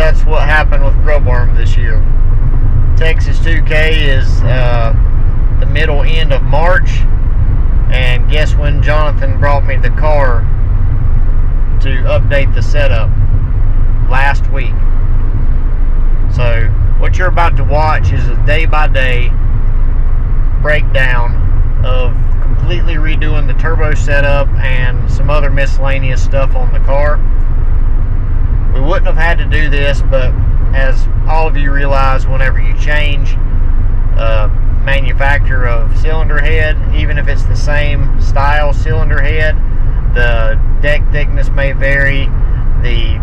that's what happened with Grubbworm this year. Texas 2K is the middle end of March, and guess when Jonathan brought me the car to update the setup? Last week. So what you're about to watch is a day-by-day breakdown of completely redoing the turbo setup and some other miscellaneous stuff on the car. We wouldn't have had to do this, but as all of you realize, whenever you change manufacturer of cylinder head, even if it's the same style cylinder head, the deck thickness may vary, the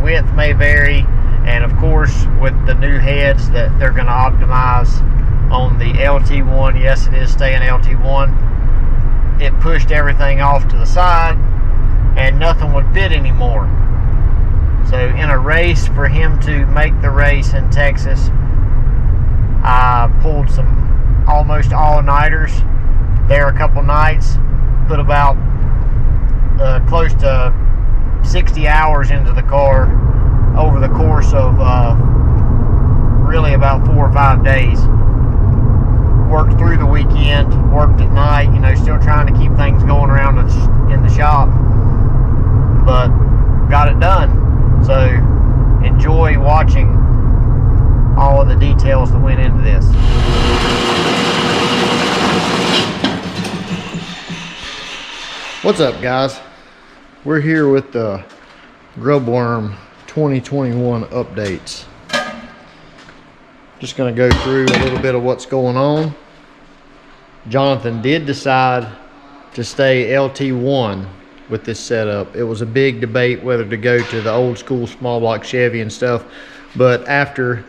width may vary, and of course with the new heads that they're going to optimize on the LT1, yes, it is staying LT1, it pushed everything off to the side and nothing would fit anymore. So in a race for him to make the race in Texas, I pulled some almost all-nighters there a couple nights, put about close to 60 hours into the car over the course of really about 4 or 5 days. Worked through the weekend, worked at night, still trying to keep things going around in the shop, but got it done. So enjoy watching all of the details that went into this. What's up, guys? We're here with the Grubbworm 2021 updates. Just going to go through a little bit of what's going on. Jonathan did decide to stay LT1 with this setup. It was a big debate whether to go to the old school small block Chevy and stuff, but after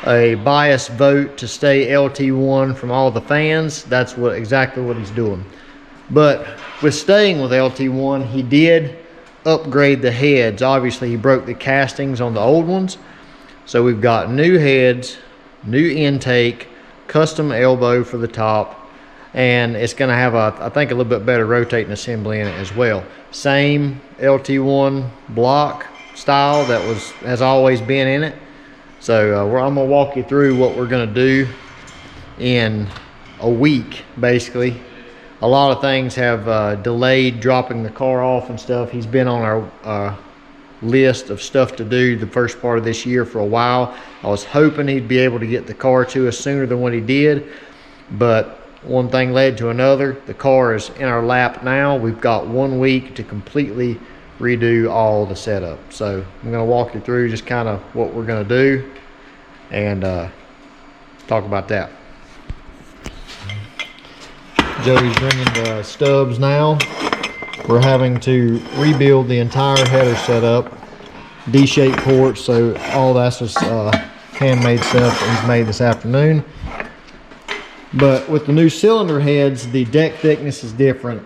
a biased vote to stay LT1 from all the fans, that's exactly what he's doing. But with staying with LT1, he did upgrade the heads. Obviously, he broke the castings on the old ones. So we've got new heads, new intake, custom elbow for the top, and it's going to have I think a little bit better rotating assembly in it as well. Same LT1 block style that has always been in it. So I'm going to walk you through what we're going to do in a week, basically. A lot of things have delayed dropping the car off and stuff. He's been on our list of stuff to do the first part of this year for a while. I was hoping he'd be able to get the car to us sooner than what he did, but one thing led to another. The car is in our lap now. We've got 1 week to completely redo all the setup. So I'm going to walk you through just kind of what we're going to do and talk about that. Joey's bringing the stubs now. We're having to rebuild the entire header setup, D-shaped ports, so all that's just handmade stuff that he's made this afternoon. But with the new cylinder heads, the deck thickness is different.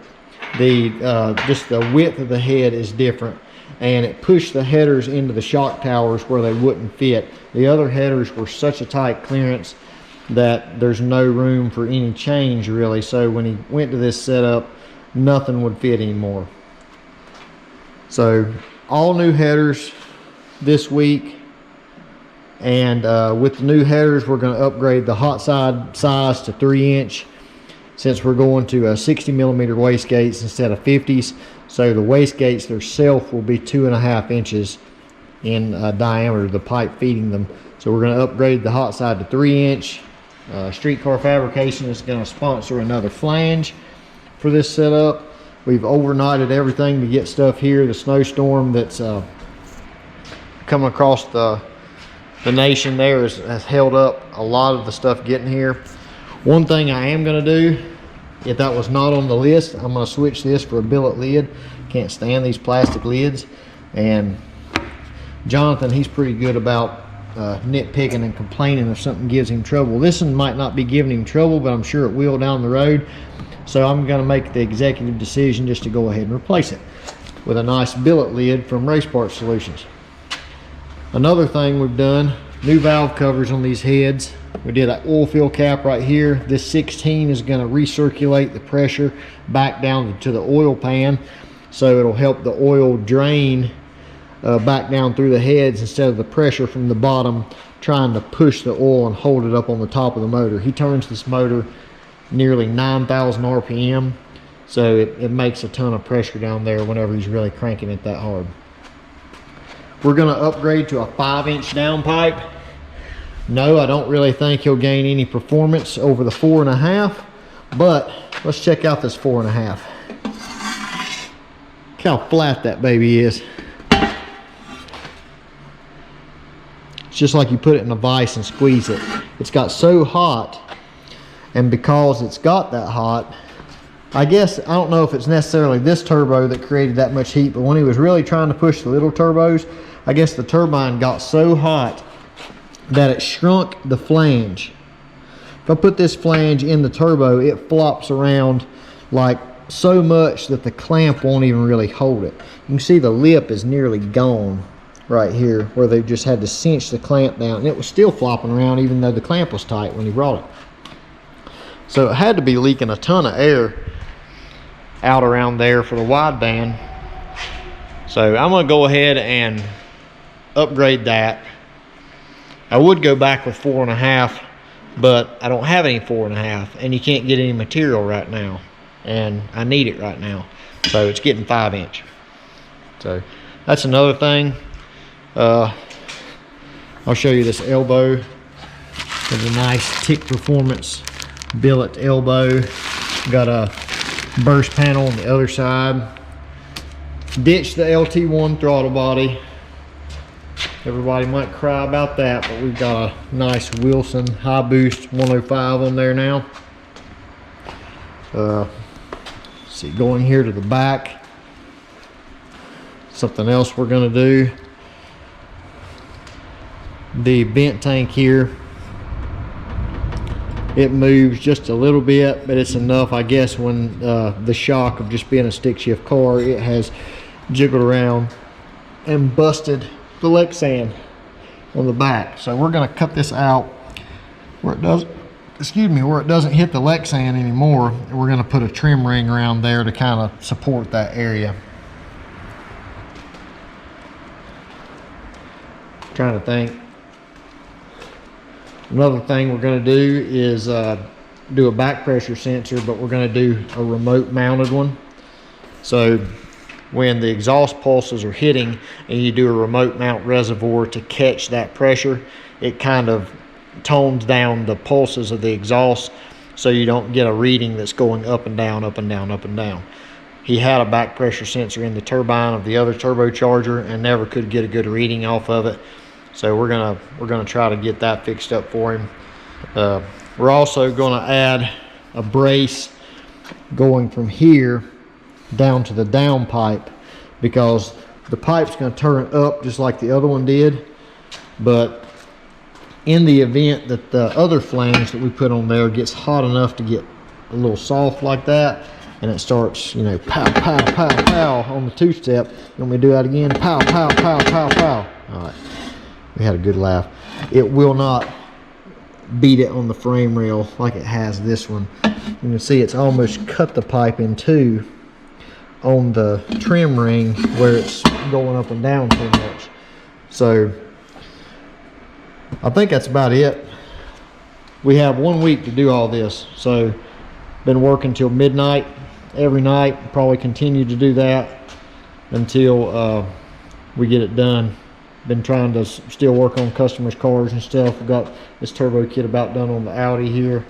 Just the width of the head is different, and it pushed the headers into the shock towers where they wouldn't fit. The other headers were such a tight clearance that there's no room for any change really. So when he went to this setup, nothing would fit anymore. So all new headers this week, and with the new headers we're going to upgrade the hot side size to 3-inch, since we're going to 60mm wastegates instead of 50s. So the wastegates themselves will be 2.5 inches in diameter, the pipe feeding them. So we're going to upgrade the hot side to 3-inch. Streetcar Fabrication is going to sponsor another flange for this setup. We've overnighted everything to get stuff here. The snowstorm that's coming across the nation there has held up a lot of the stuff getting here. One thing I am going to do, if that was not on the list, I'm going to switch this for a billet lid. Can't stand these plastic lids. And Jonathan, he's pretty good about nitpicking and complaining if something gives him trouble. This one might not be giving him trouble, but I'm sure it will down the road. So I'm going to make the executive decision just to go ahead and replace it with a nice billet lid from Race Parts Solutions. Another thing we've done, new valve covers on these heads. We did an oil fill cap right here. This 16 is going to recirculate the pressure back down to the oil pan, so it'll help the oil drain back down through the heads instead of the pressure from the bottom trying to push the oil and hold it up on the top of the motor. He turns this motor nearly 9,000 RPM, so it makes a ton of pressure down there whenever he's really cranking it that hard. We're going to upgrade to a 5-inch downpipe. No, I don't really think he'll gain any performance over the 4.5, but let's check out this 4.5. Look how flat that baby is. It's just like you put it in a vise and squeeze it. It's got so hot, and because it's got that hot, I guess, I don't know if it's necessarily this turbo that created that much heat, but when he was really trying to push the little turbos, I guess the turbine got so hot that it shrunk the flange. If I put this flange in the turbo, it flops around like so much that the clamp won't even really hold it. You can see the lip is nearly gone right here, where they just had to cinch the clamp down, and it was still flopping around even though the clamp was tight when he brought it. So it had to be leaking a ton of air out around there for the wideband. So I'm going to go ahead and upgrade that. I would go back with 4.5, but I don't have any 4.5, and you can't get any material right now, and I need it right now, so it's getting 5-inch. So that's another thing. I'll show you this elbow. It's a nice Tick Performance billet elbow. Got a burst panel on the other side. Ditched the LT1 throttle body. Everybody might cry about that, but we've got a nice Wilson high boost 105 on there now. See, going here to the back, something else we're going to do. The vent tank here, it moves just a little bit, but it's enough, I guess, when the shock of just being a stick shift car, it has jiggled around and busted the Lexan on the back. So we're going to cut this out where it doesn't, where it doesn't hit the Lexan anymore, and we're going to put a trim ring around there to kind of support that area. Trying to think. Another thing we're going to do is do a back pressure sensor, but we're going to do a remote mounted one. So when the exhaust pulses are hitting and you do a remote mount reservoir to catch that pressure, it kind of tones down the pulses of the exhaust so you don't get a reading that's going up and down, up and down, up and down. He had a back pressure sensor in the turbine of the other turbocharger and never could get a good reading off of it. So we're gonna try to get that fixed up for him. We're also gonna add a brace going from here down to the downpipe, because the pipe's gonna turn up just like the other one did, but in the event that the other flange that we put on there gets hot enough to get a little soft like that, and it starts, you know, pow, pow, pow, pow on the two-step. You want me to do that again? Pow, pow, pow, pow, pow. All right. We had a good laugh. It will not beat it on the frame rail like it has this one. You can see it's almost cut the pipe in two on the trim ring where it's going up and down too much. So I think that's about it. We have 1 week to do all this. So been working till midnight every night. Probably continue to do that until we get it done. Been trying to still work on customers' cars and stuff. We've got this turbo kit about done on the Audi here,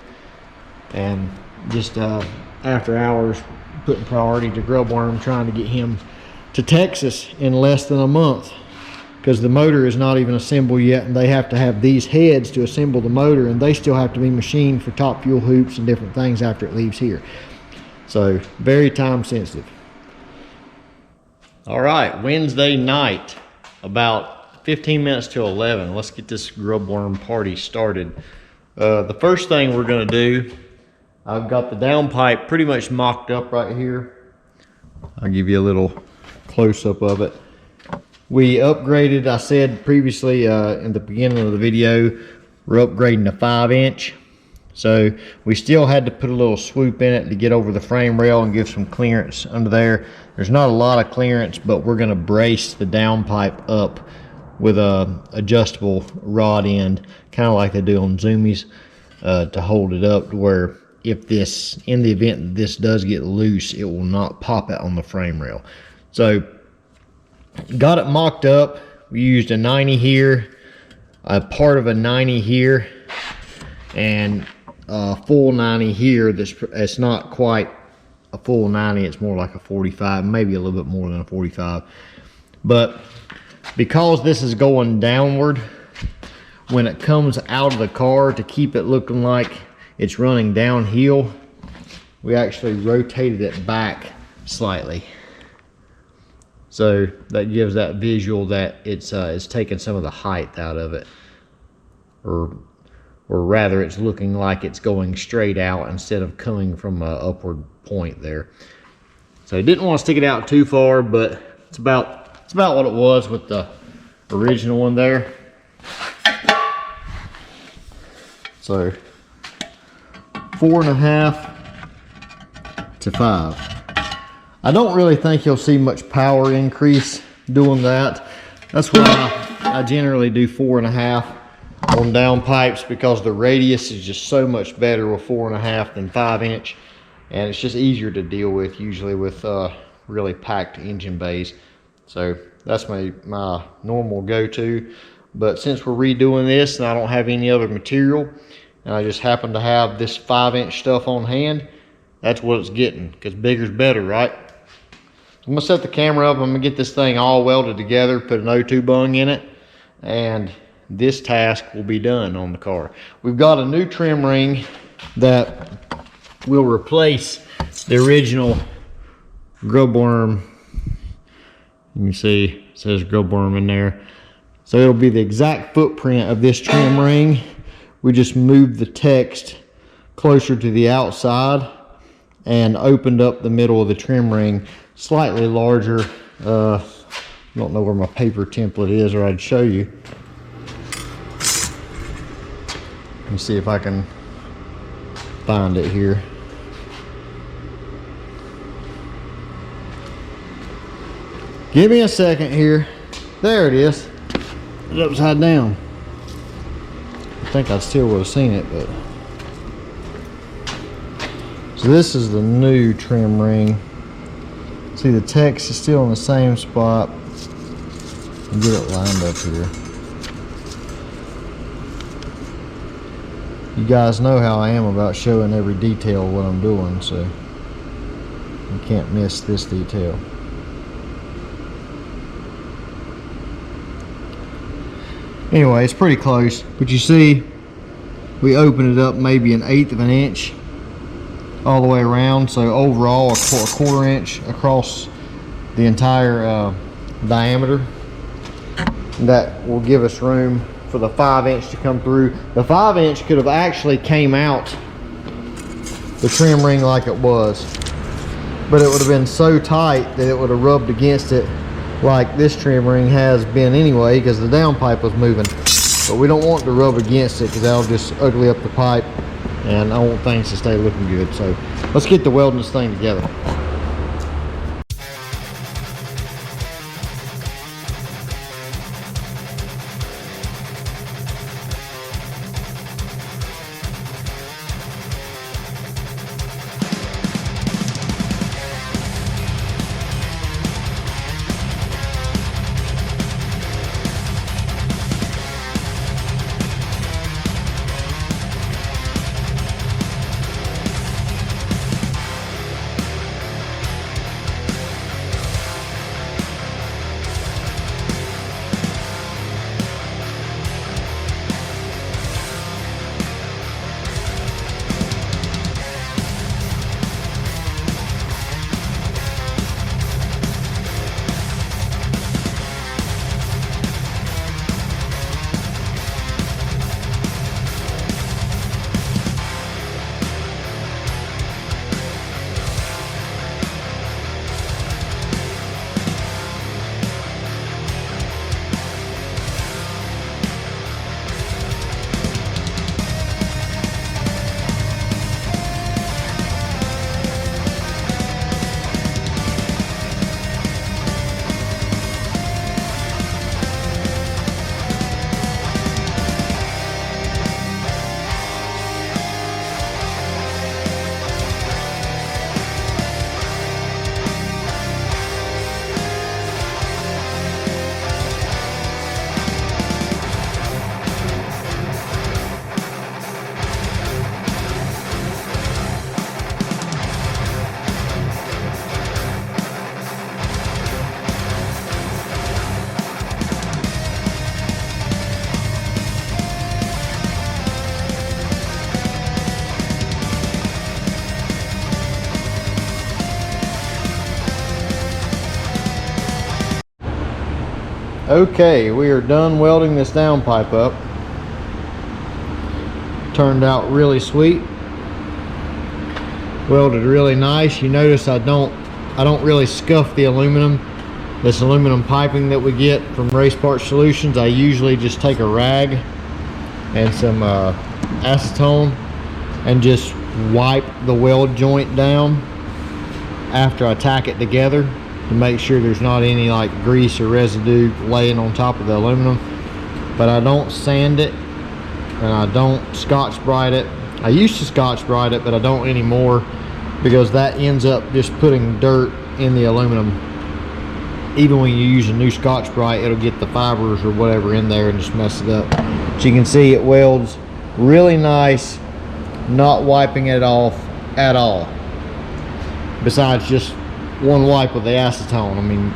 and just after hours putting priority to Grubbworm, trying to get him to Texas in less than a month, because the motor is not even assembled yet, and they have to have these heads to assemble the motor, and they still have to be machined for top fuel hoops and different things after it leaves here. So very time sensitive. All right, Wednesday night, about 15 minutes till 11. Let's get this Grubbworm party started. The first thing we're going to do, I've got the downpipe pretty much mocked up right here. I'll give you a little close-up of it. We upgraded, I said previously in the beginning of the video, we're upgrading to 5-inch. So we still had to put a little swoop in it to get over the frame rail and give some clearance under there. There's not a lot of clearance, but we're going to brace the downpipe up with a adjustable rod end, kind of like they do on Zoomies, to hold it up to where if this, in the event that this does get loose, it will not pop out on the frame rail. So got it mocked up. We used a 90 here, a part of a 90 here, and a full 90 here. It's not quite a full 90, it's more like a 45, maybe a little bit more than a 45. But because this is going downward, when it comes out of the car, to keep it looking like it's running downhill, we actually rotated it back slightly. So that gives that visual that it's taking some of the height out of it. Or rather, it's looking like it's going straight out instead of coming from an upward point there. So I didn't want to stick it out too far, but it's about what it was with the original one there. So 4.5 to 5. I don't really think you'll see much power increase doing that. That's why I generally do 4.5 on downpipes, because the radius is just so much better with 4.5 than 5-inch, and it's just easier to deal with usually with really packed engine bays. So that's my normal go-to. But since we're redoing this and I don't have any other material, and I just happen to have this 5-inch stuff on hand, that's what it's getting, because bigger's better, right? I'm gonna set the camera up. I'm gonna get this thing all welded together, put an O2 bung in it, and this task will be done on the car. We've got a new trim ring that will replace the original Grubbworm. You can see it says Grubbworm in there. So it'll be the exact footprint of this trim ring. We just moved the text closer to the outside and opened up the middle of the trim ring slightly larger. I don't know where my paper template is, or I'd show you. Let me see if I can find it here. Give me a second here. There it is. It's upside down. I think I still would have seen it, but. So this is the new trim ring. See, the text is still in the same spot. I'll get it lined up here. You guys know how I am about showing every detail of what I'm doing, so you can't miss this detail. Anyway, it's pretty close, but you see we opened it up maybe 1/8 of an inch all the way around, so overall a 1/4 inch across the entire diameter. That will give us room for the 5-inch to come through. The 5-inch could have actually came out the trim ring like it was, but it would have been so tight that it would have rubbed against it like this trim ring has been anyway, because the downpipe was moving. But we don't want to rub against it, because that'll just ugly up the pipe, and I want things to stay looking good. So let's get the welding this thing together. Okay, we are done welding this downpipe up. Turned out really sweet. Welded really nice. You notice I don't really scuff the aluminum. This aluminum piping that we get from Race Parts Solutions, I usually just take a rag and some acetone and just wipe the weld joint down after I tack it together to make sure there's not any like grease or residue laying on top of the aluminum. But I don't sand it and I don't Scotch-Brite it. I used to Scotch-Brite it, but I don't anymore because that ends up just putting dirt in the aluminum. Even when you use a new Scotch-Brite, it'll get the fibers or whatever in there and just mess it up. So you can see it welds really nice, not wiping it off at all. Besides just one wipe with the acetone. I mean,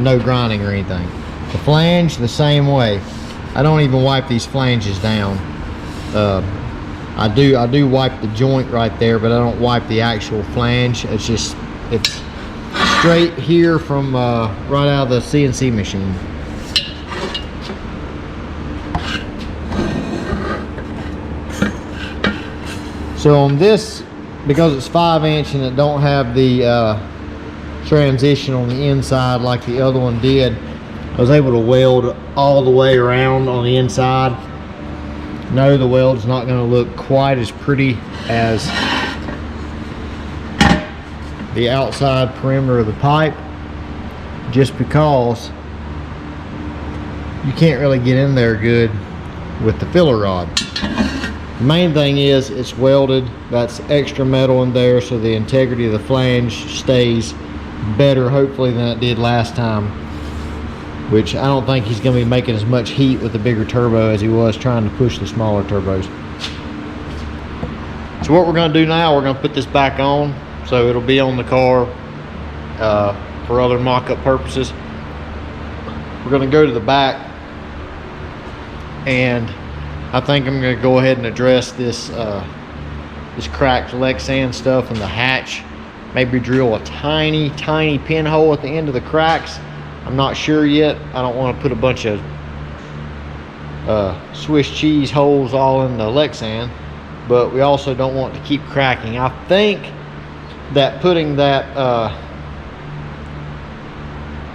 no grinding or anything. The flange, the same way. I don't even wipe these flanges down. I do wipe the joint right there, but I don't wipe the actual flange. It's straight here from right out of the CNC machine. So on this, because it's 5" and it don't have the transition on the inside like the other one did, I was able to weld all the way around on the inside. No, the weld's not going to look quite as pretty as the outside perimeter of the pipe, just because you can't really get in there good with the filler rod. The main thing is it's welded. That's extra metal in there, so the integrity of the flange stays better hopefully than it did last time, which I don't think he's going to be making as much heat with the bigger turbo as he was trying to push the smaller turbos. So what we're going to do now, we're going to put this back on so it'll be on the car for other mock-up purposes. We're going to go to the back, and I think I'm going to go ahead and address this this cracked Lexan stuff in the hatch. Maybe drill a tiny pinhole at the end of the cracks. I'm not sure yet. I don't want to put a bunch of Swiss cheese holes all in the Lexan, but we also don't want to keep cracking. I think that putting that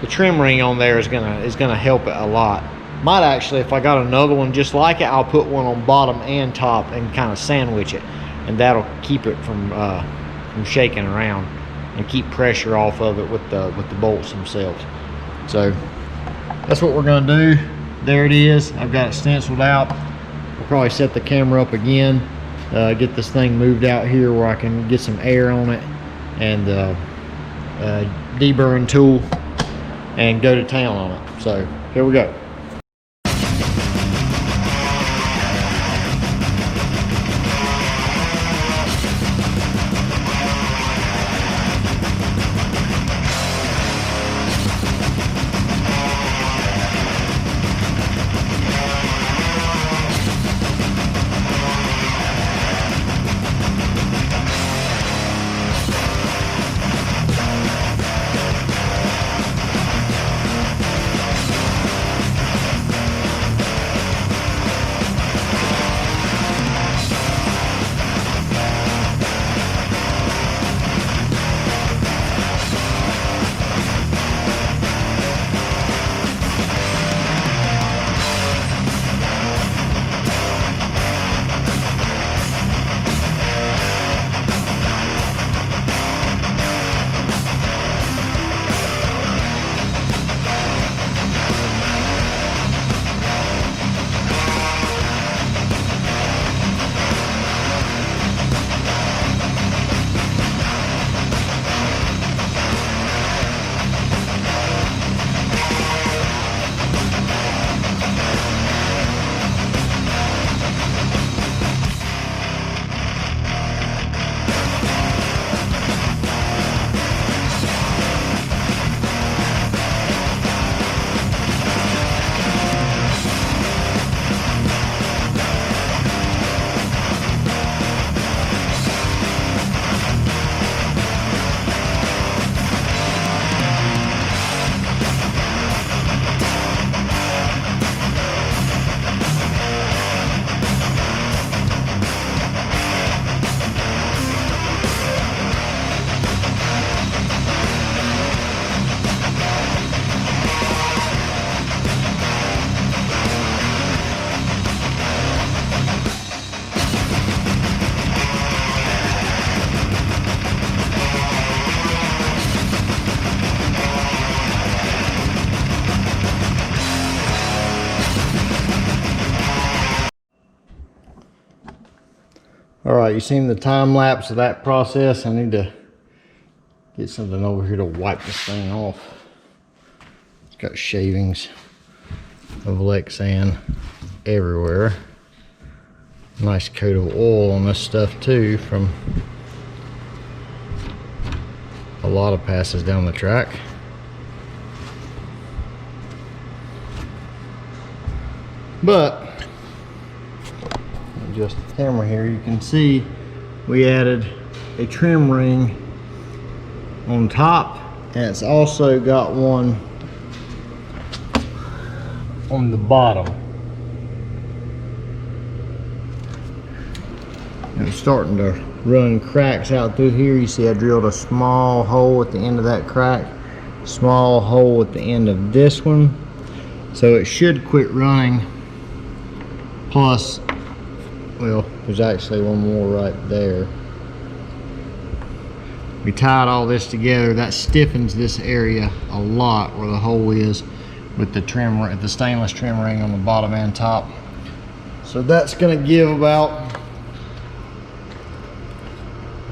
the trim ring on there is gonna help it a lot. Might actually, if I got another one just like it, I'll put one on bottom and top and kind of sandwich it, and that'll keep it from shaking around and keep pressure off of it with the bolts themselves. So that's what we're going to do. There it is. I've got it stenciled out. I'll probably set the camera up again, get this thing moved out here where I can get some air on it, and deburring tool, and go to town on it. So here we go. All right, you seen the time lapse of that process? I need to get something over here to wipe this thing off. It's got shavings of Lexan everywhere. Nice coat of oil on this stuff too from a lot of passes down the track. But adjust the camera here, you can see we added a trim ring on top, and it's also got one on the bottom. And it's starting to run cracks out through here. You see I drilled a small hole at the end of that crack, small hole at the end of this one, so it should quit running. Plus, well, there's actually one more right there. We tied all this together. That stiffens this area a lot where the hole is, with the trim, the stainless trim ring on the bottom and top. So that's going to give about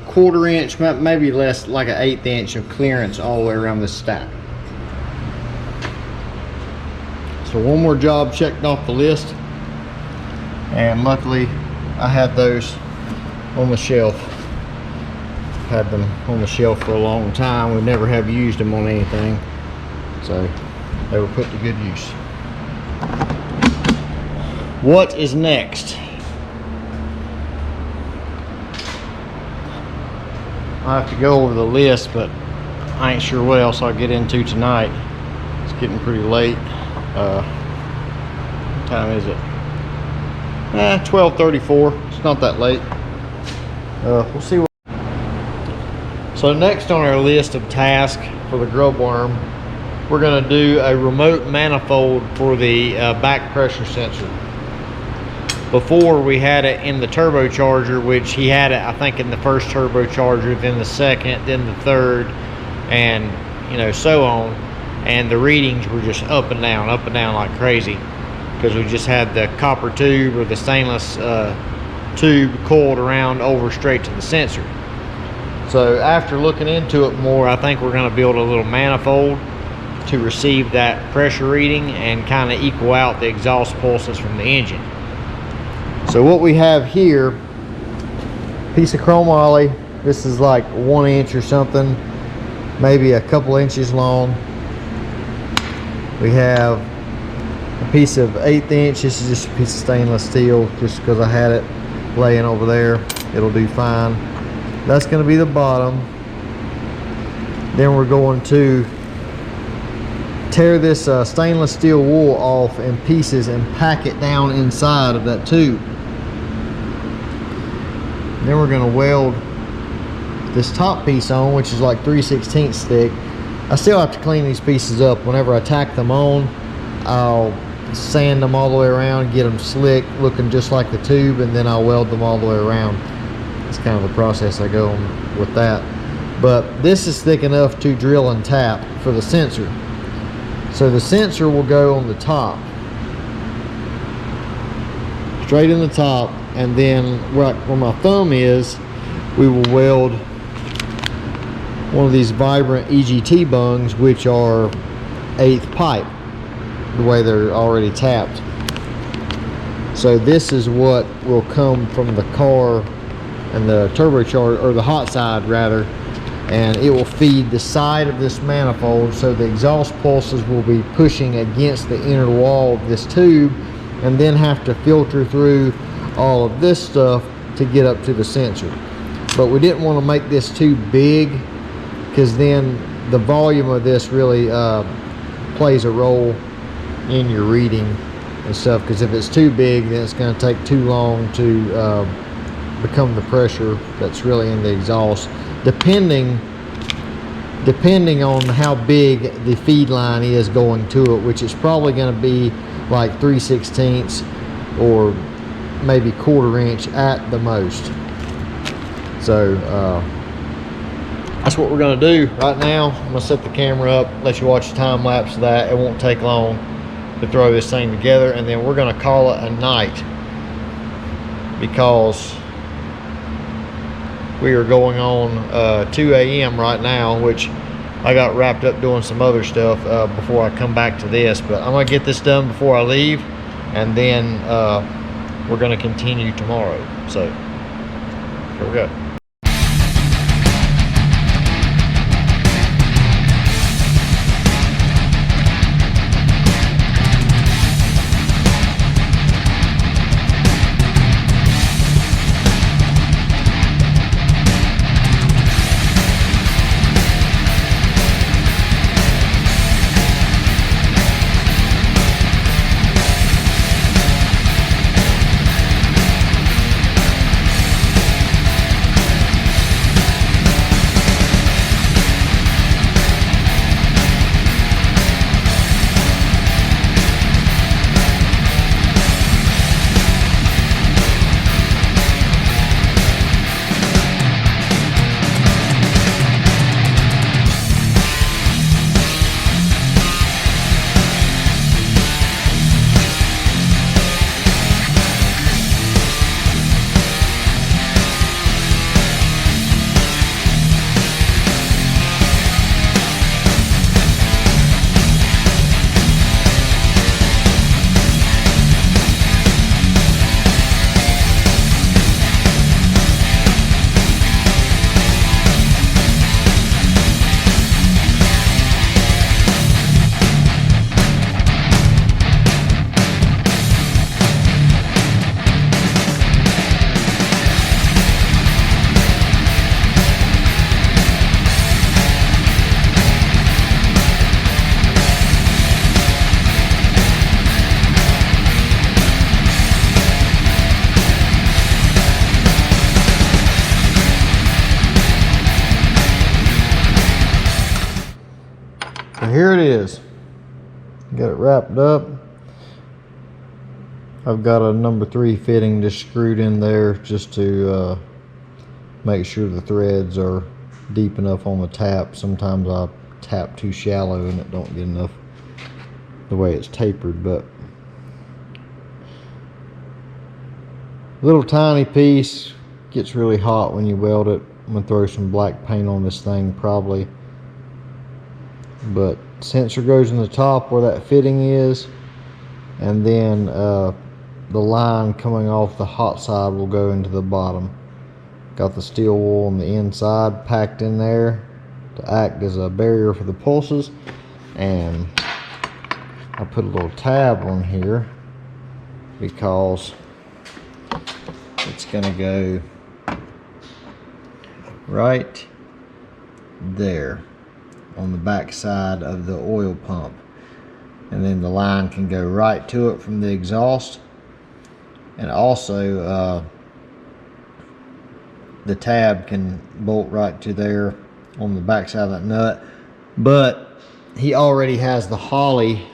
1/4 inch, maybe less, like an 1/8 inch of clearance all the way around this stack. So one more job checked off the list, and luckily I had those on the shelf. Had them on the shelf for a long time. We never have used them on anything, so they were put to good use. What is next? I have to go over the list, but I ain't sure what else I'll get into tonight. It's getting pretty late. What time is it? 12:34. It's not that late. We'll see what. So next on our list of tasks for the Grubbworm, we're going to do a remote manifold for the back pressure sensor. Before, we had it in the turbocharger, which he had it, I think, in the first turbocharger, then the second, then the third, and you know, so on. And the readings were just up and down like crazy, because we just had the copper tube or the stainless tube coiled around over straight to the sensor. So after looking into it more, I think we're going to build a little manifold to receive that pressure reading and kind of equal out the exhaust pulses from the engine. So what we have here, piece of chromoly. This is like 1 inch or something, maybe a couple inches long. We have a piece of 1/8 inch. This is just a piece of stainless steel, just because I had it laying over there. It'll do fine. That's going to be the bottom. Then we're going to tear this stainless steel wool off in pieces and pack it down inside of that tube. Then we're going to weld this top piece on, which is like 3/16 thick. I still have to clean these pieces up. Whenever I tack them on, I'll sand them all the way around, get them slick, looking just like the tube, and then I'll weld them all the way around. That's kind of the process I go on with that. But this is thick enough to drill and tap for the sensor. So the sensor will go on the top, straight in the top, and then where my thumb is, we will weld one of these vibrant EGT bungs, which are 1/8 pipe, the way they're already tapped. So this is what will come from the car and the turbocharger, or the hot side rather, and it will feed the side of this manifold, so the exhaust pulses will be pushing against the inner wall of this tube, and then have to filter through all of this stuff to get up to the sensor. But we didn't want to make this too big, because then the volume of this really plays a role in your reading and stuff, because if it's too big, then it's going to take too long to become the pressure that's really in the exhaust, depending on how big the feed line is going to it, which is probably going to be like 3/16 or maybe 1/4 inch at the most. So that's what we're going to do right now. I'm going to set the camera up, let you watch the time lapse of that. It won't take long to throw this thing together, and then we're going to call it a night, because we are going on 2 a.m. right now, which I got wrapped up doing some other stuff before I come back to this. But I'm gonna get this done before I leave, and then we're gonna continue tomorrow. So here we go. So here it is. Got it wrapped up. I've got a number 3 fitting just screwed in there just to make sure the threads are deep enough on the tap. Sometimes I tap too shallow and it don't get enough the way it's tapered, but little tiny piece, gets really hot when you weld it. I'm gonna throw some black paint on this thing probably, but sensor goes in the top where that fitting is, and then the line coming off the hot side will go into the bottom. Got the steel wool on the inside packed in there to act as a barrier for the pulses, and I put a little tab on here because it's gonna go right there on the back side of the oil pump, and then the line can go right to it from the exhaust. And also the tab can bolt right to there on the back side of that nut. But he already has the Holley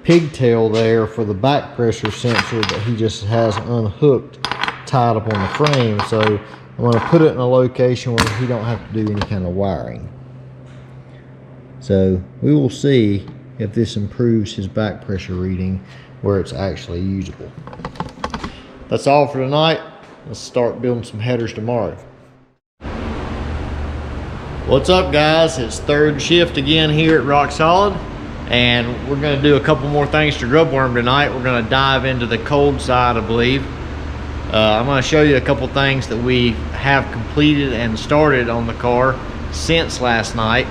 pigtail there for the back pressure sensor that he just has unhooked, tied up on the frame. So I'm going to put it in a location where he don't have to do any kind of wiring. So we will see if this improves his back pressure reading where it's actually usable. That's all for tonight. Let's start building some headers tomorrow. What's up, guys? It's third shift again here at Rock Solid, and we're going to do a couple more things to Grubbworm tonight. We're going to dive into the cold side, I believe. I'm going to show you a couple things that we have completed and started on the car since last night.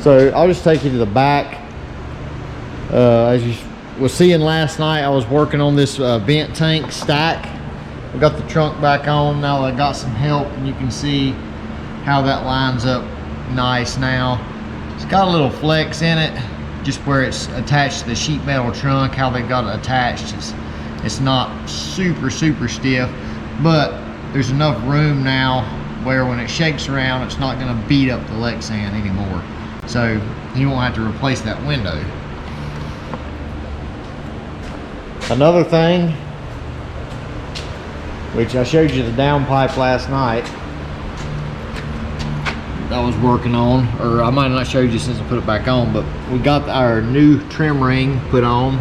So I'll just take you to the back. As you was seeing last night, I was working on this vent tank stack. I got the trunk back on. Now I got some help, and you can see how that lines up nice now. It's got a little flex in it, just where it's attached to the sheet metal trunk, how they got it attached. It's not super stiff, but there's enough room now where when it shakes around, it's not going to beat up the Lexan anymore. So you won't have to replace that window. Another thing, which I showed you the downpipe last night that I was working on, or I might not show you since I put it back on, but we got our new trim ring put on.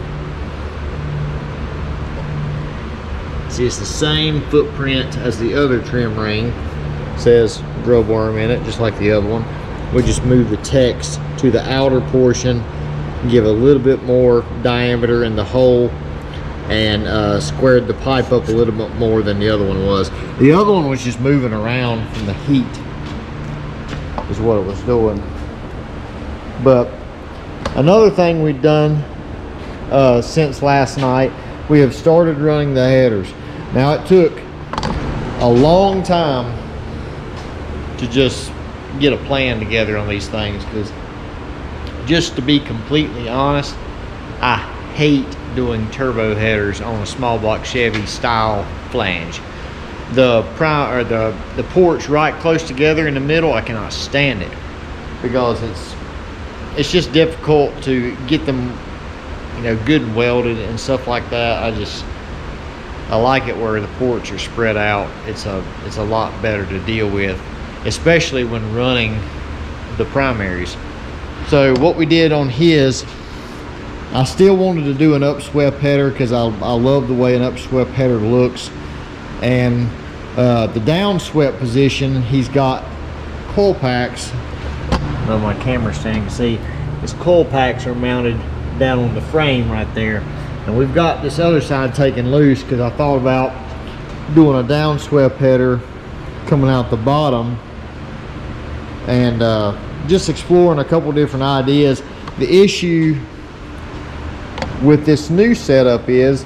It's See, it's the same footprint as the other trim ring. It says Grubbworm in it, just like the other one. We just move the text to the outer portion, give a little bit more diameter in the hole, and squared the pipe up a little bit more than the other one was. The other one was just moving around from the heat, is what it was doing. But another thing we've done since last night, we have started running the headers. Now, it took a long time to just get a plan together on these things, because just to be completely honest, I hate doing turbo headers on a small block Chevy style flange. The ports right close together in the middle, I cannot stand it, because it's just difficult to get them, you know, good and welded and stuff like that. I like it where the ports are spread out. It's a lot better to deal with, especially when running the primaries. So what we did on his, I still wanted to do an upswept header because I love the way an upswept header looks. And the downswept position, he's got coil packs. I don't know, my camera stand, you can see his coil packs are mounted down on the frame right there. And we've got this other side taken loose because I thought about doing a downswept header coming out the bottom, and just exploring a couple different ideas. The issue with this new setup is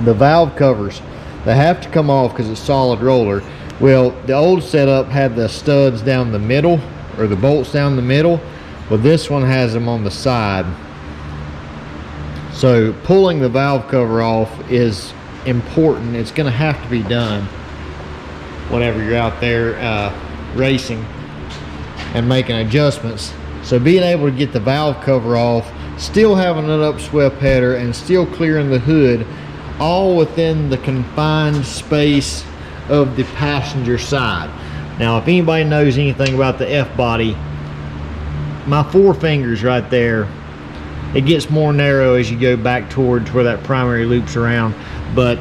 the valve covers. They have to come off because it's solid roller. Well, the old setup had the studs down the middle, or the bolts down the middle. Well, this one has them on the side. So pulling the valve cover off is important. It's going to have to be done whenever you're out there racing and making adjustments. So being able to get the valve cover off, still having an upswept header, and still clearing the hood, all within the confined space of the passenger side. Now, if anybody knows anything about the F-body, my four fingers right there, it gets more narrow as you go back towards where that primary loops around, but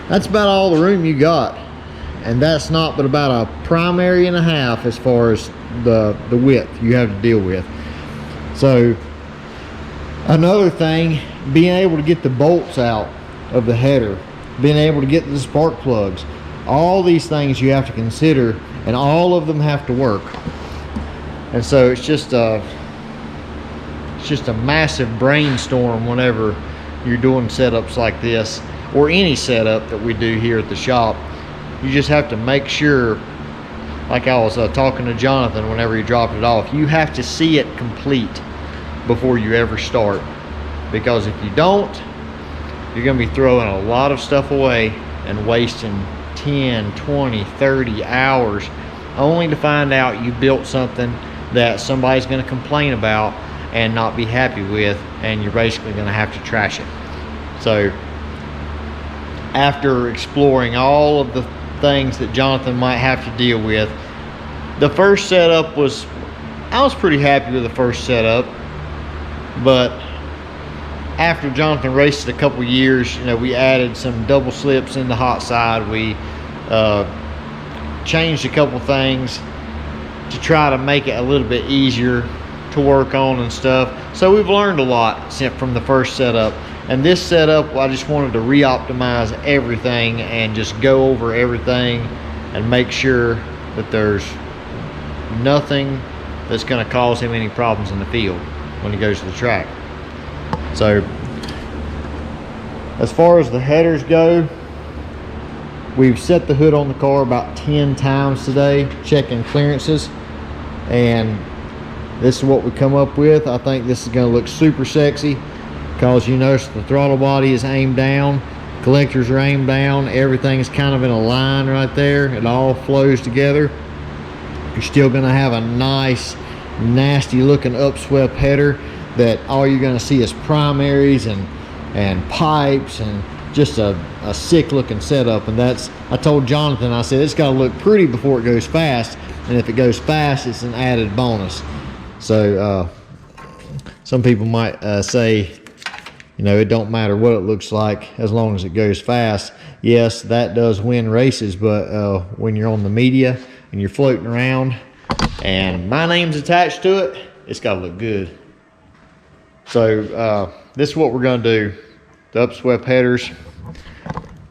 that's about all the room you got. And that's not but about a primary and a half as far as the width you have to deal with. So another thing, being able to get the bolts out of the header, being able to get the spark plugs, all these things you have to consider, and all of them have to work. And so it's just a massive brainstorm whenever you're doing setups like this, or any setup that we do here at the shop. You just have to make sure, like I was talking to Jonathan whenever he dropped it off, you have to see it complete before you ever start, because if you don't, you're going to be throwing a lot of stuff away and wasting 10, 20, 30 hours only to find out you built something that somebody's going to complain about and not be happy with, and you're basically going to have to trash it. So after exploring all of the things that Jonathan might have to deal with, the first setup was, I was pretty happy with the first setup. But after Jonathan raced it a couple years, you know, we added some double slips in the hot side. We changed a couple things to try to make it a little bit easier to work on and stuff. So we've learned a lot from the first setup. And this setup, I just wanted to re-optimize everything and just go over everything and make sure that there's nothing that's going to cause him any problems in the field when he goes to the track. So as far as the headers go, we've set the hood on the car about 10 times today, checking clearances, and this is what we come up with. I think this is going to look super sexy, because you notice the throttle body is aimed down, collectors are aimed down, everything is kind of in a line right there. It all flows together. You're still going to have a nice, nasty looking upswept header that all you're going to see is primaries and pipes, and just a sick looking setup. And that's, I told Jonathan, I said, it's got to look pretty before it goes fast, and if it goes fast, it's an added bonus. So some people might say, You know, it don't matter what it looks like as long as it goes fast. Yes, that does win races, but when you're on the media and you're floating around and my name's attached to it, it's got to look good. So this is what we're going to do. The upswept headers,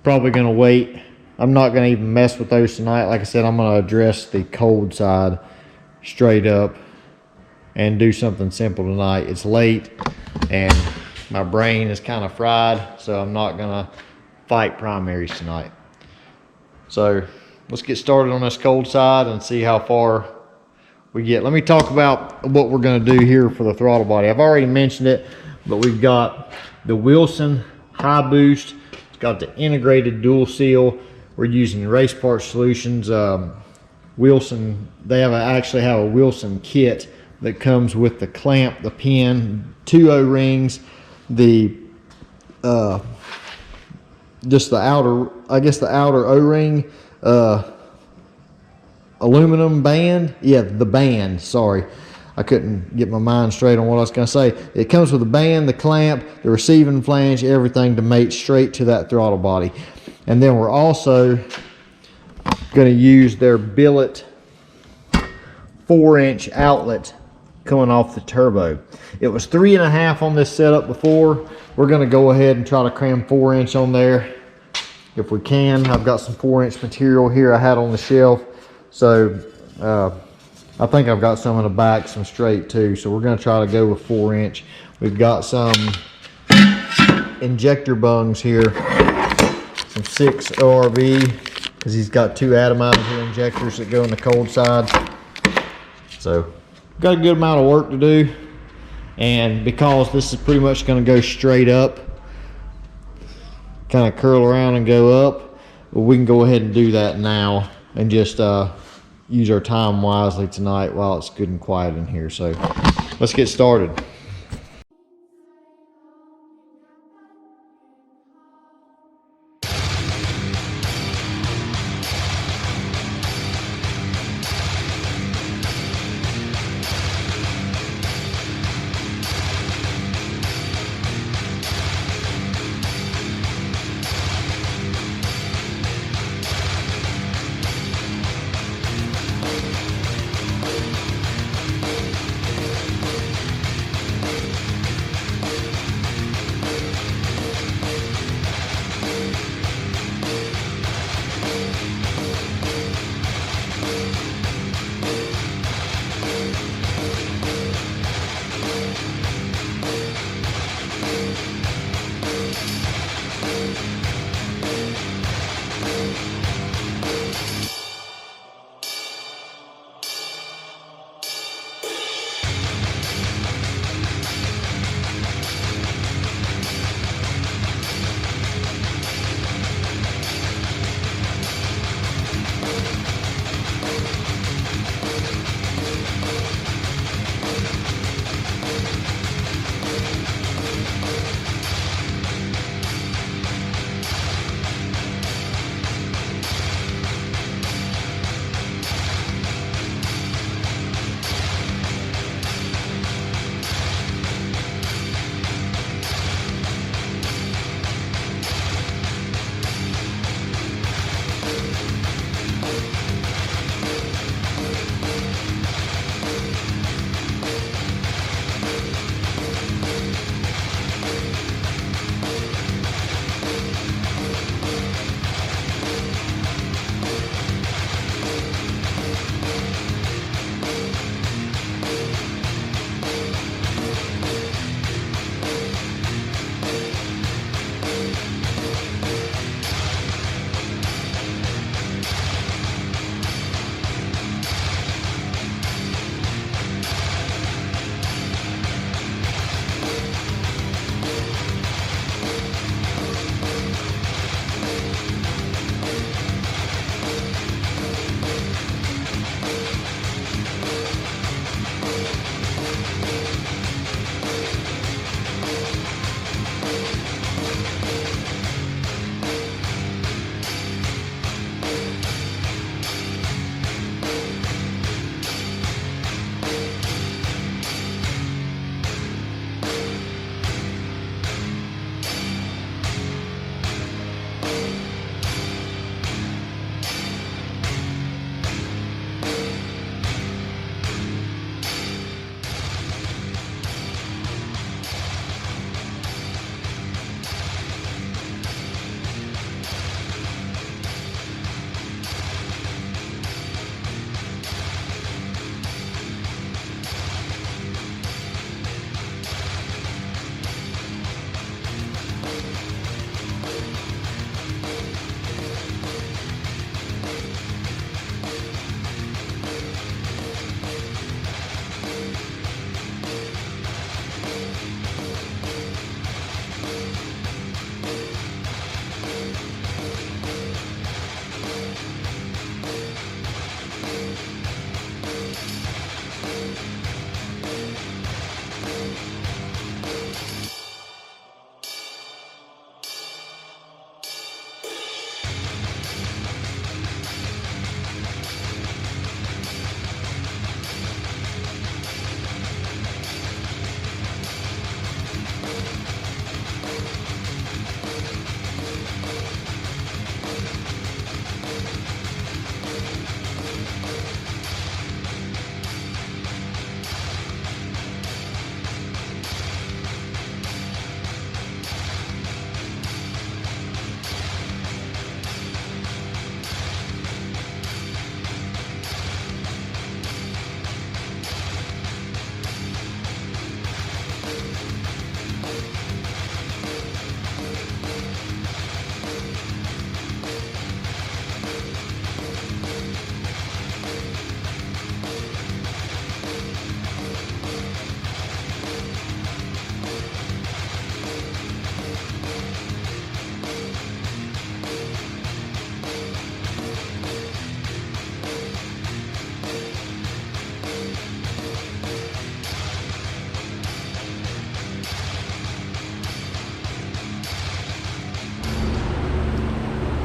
probably going to wait. I'm not going to even mess with those tonight. Like I said, I'm going to address the cold side straight up and do something simple tonight. It's late and my brain is kind of fried, so I'm not going to fight primaries tonight. So let's get started on this cold side and see how far we get. Let me talk about what we're going to do here for the throttle body. I've already mentioned it, but we've got the Wilson high boost. It's got the integrated dual seal. We're using Race Parts Solutions. Wilson, they actually have a Wilson kit that comes with the clamp, the pin, 2 O-rings, the just the outer, I guess the outer O-ring, aluminum band. Yeah, the band, sorry. I couldn't get my mind straight on what I was going to say. It comes with the band, the clamp, the receiving flange, everything to mate straight to that throttle body. And then we're also going to use their billet 4-inch outlet coming off the turbo. It was 3.5 on this setup before. We're going to go ahead and try to cram 4-inch on there if we can. I've got some 4-inch material here I had on the shelf, so I think I've got some in the back, some straight too, so we're going to try to go with 4-inch. We've got some injector bungs here, some 6 ORV, because he's got 2 atomizer injectors that go in the cold side. So got a good amount of work to do, and because this is pretty much going to go straight up, kind of curl around and go up, well, we can go ahead and do that now and just use our time wisely tonight while it's good and quiet in here. So let's get started.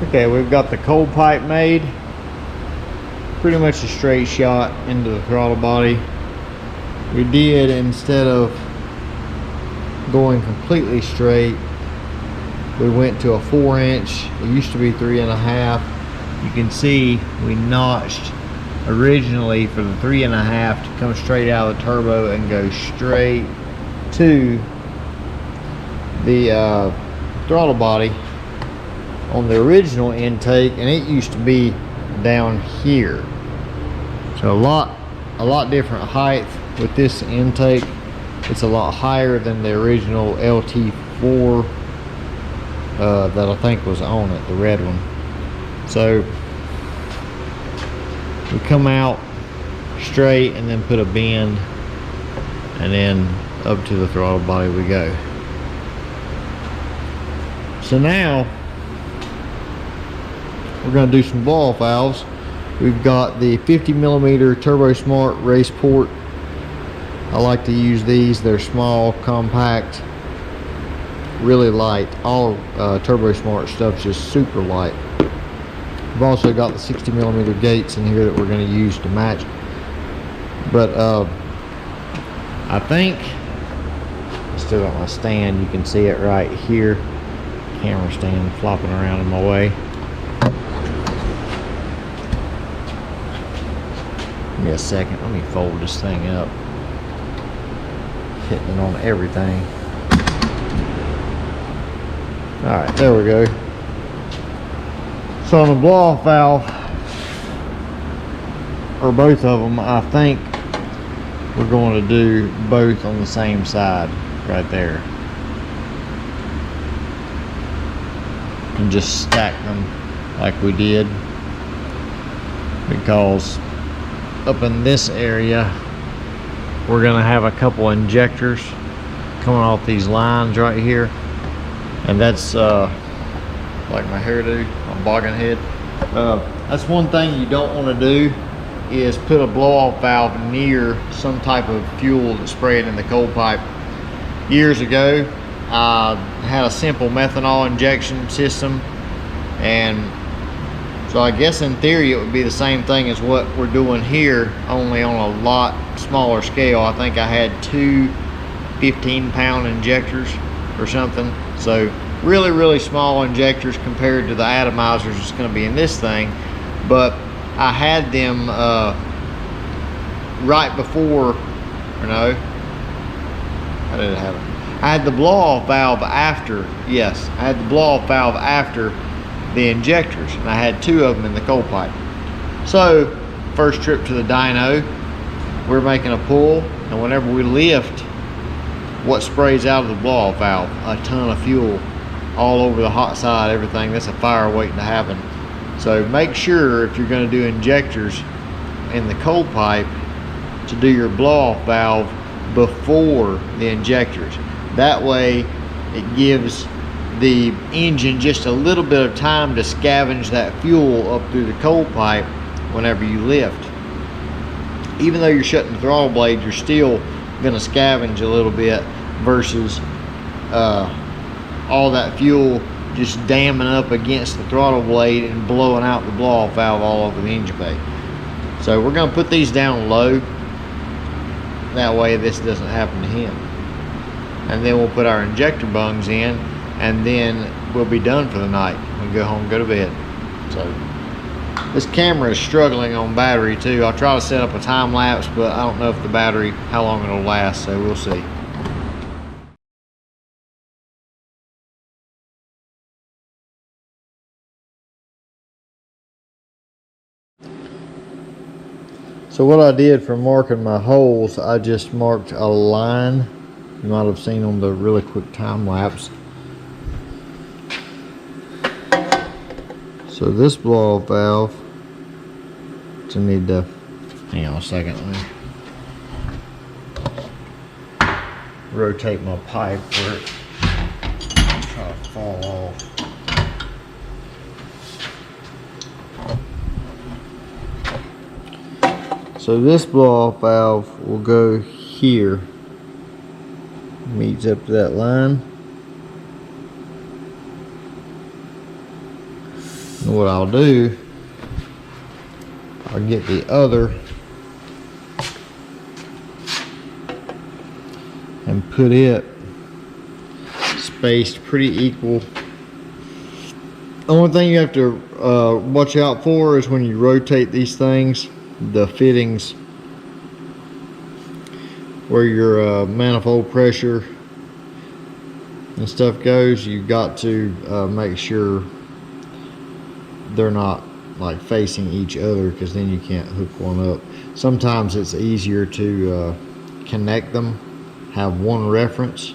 Okay, we've got the cold pipe made. Pretty much a straight shot into the throttle body. We did, instead of going completely straight, we went to a 4-inch. It used to be 3.5. You can see we notched originally for the 3.5 to come straight out of the turbo and go straight to the throttle body on the original intake, and it used to be down here. So a lot different height with this intake. It's a lot higher than the original LT4 that I think was on it, the red one. So we come out straight and then put a bend, and then up to the throttle body we go. So now we're going to do some blow-off valves. We've got the 50mm Turbo Smart race port. I like to use these. They're small, compact, really light. All Turbo Smart stuff's just super light. We've also got the 60mm gates in here that we're going to use to match. But I think I still got my stand. You can see it right here. Camera stand flopping around in my way. Give me a second. Let me fold this thing up. Hitting it on everything. Alright, there we go. So on the blow-off valve, or both of them, I think we're going to do both on the same side right there. And just stack them like we did, because up in this area we're going to have a couple injectors coming off these lines right here, and that's like my hairdo, my boggin head. That's one thing you don't want to do, is put a blow-off valve near some type of fuel that's sprayed in the cold pipe. Years ago I had a simple methanol injection system, and so I guess in theory it would be the same thing as what we're doing here, only on a lot smaller scale. I think I had two 15-pound injectors or something, so really small injectors compared to the atomizers that's going to be in this thing. But I had them right before, or no, how did it happen? I had the blow-off valve after, yes, I had the blow-off valve after the injectors, and I had two of them in the cold pipe. So first trip to the dyno, we're making a pull, and whenever we lift, what sprays out of the blow-off valve? A ton of fuel all over the hot side, everything. That's a fire waiting to happen. So make sure, if you're going to do injectors in the cold pipe, to do your blow-off valve before the injectors. That way it gives the engine just a little bit of time to scavenge that fuel up through the cold pipe whenever you lift. Even though you're shutting the throttle blade, you're still going to scavenge a little bit, versus all that fuel just damming up against the throttle blade and blowing out the blow-off valve all over the engine bay. So we're going to put these down low, that way this doesn't happen to him. And then we'll put our injector bungs in, and then we'll be done for the night and go home, go to bed. So this camera is struggling on battery too. I'll try to set up a time lapse, but I don't know if the battery, how long it'll last, so we'll see. So what I did for marking my holes, I just marked a line. You might have seen on the really quick time lapse. So this blow-off valve, I need to, hang on a second, let me rotate my pipe for it. Try to fall off. So this blow-off valve will go here, meets up to that line. And what I'll do, I'll get the other and put it spaced pretty equal. The only thing you have to watch out for is when you rotate these things, the fittings where your manifold pressure and stuff goes, you've got to make sure they're not like facing each other, because then you can't hook one up. Sometimes it's easier to connect them, have one reference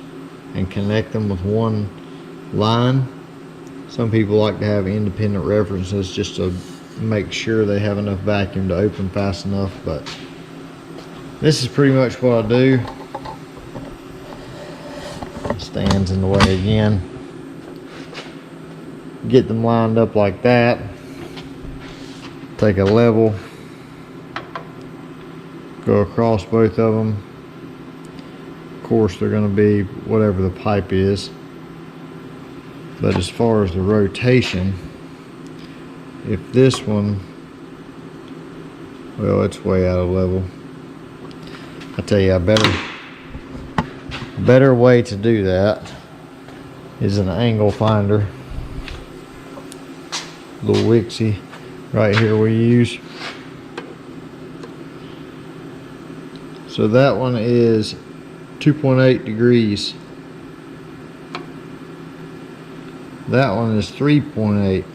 and connect them with one line. Some people like to have independent references just to make sure they have enough vacuum to open fast enough, but this is pretty much what I do. Stands in the way again. Get them lined up like that. Take a level, go across both of them. Of course, they're going to be whatever the pipe is. But as far as the rotation, if this one, well, it's way out of level. I tell you, a better way to do that is an angle finder. Little Wixie right here we use. So that one is 2.8 degrees. That one is 3.8.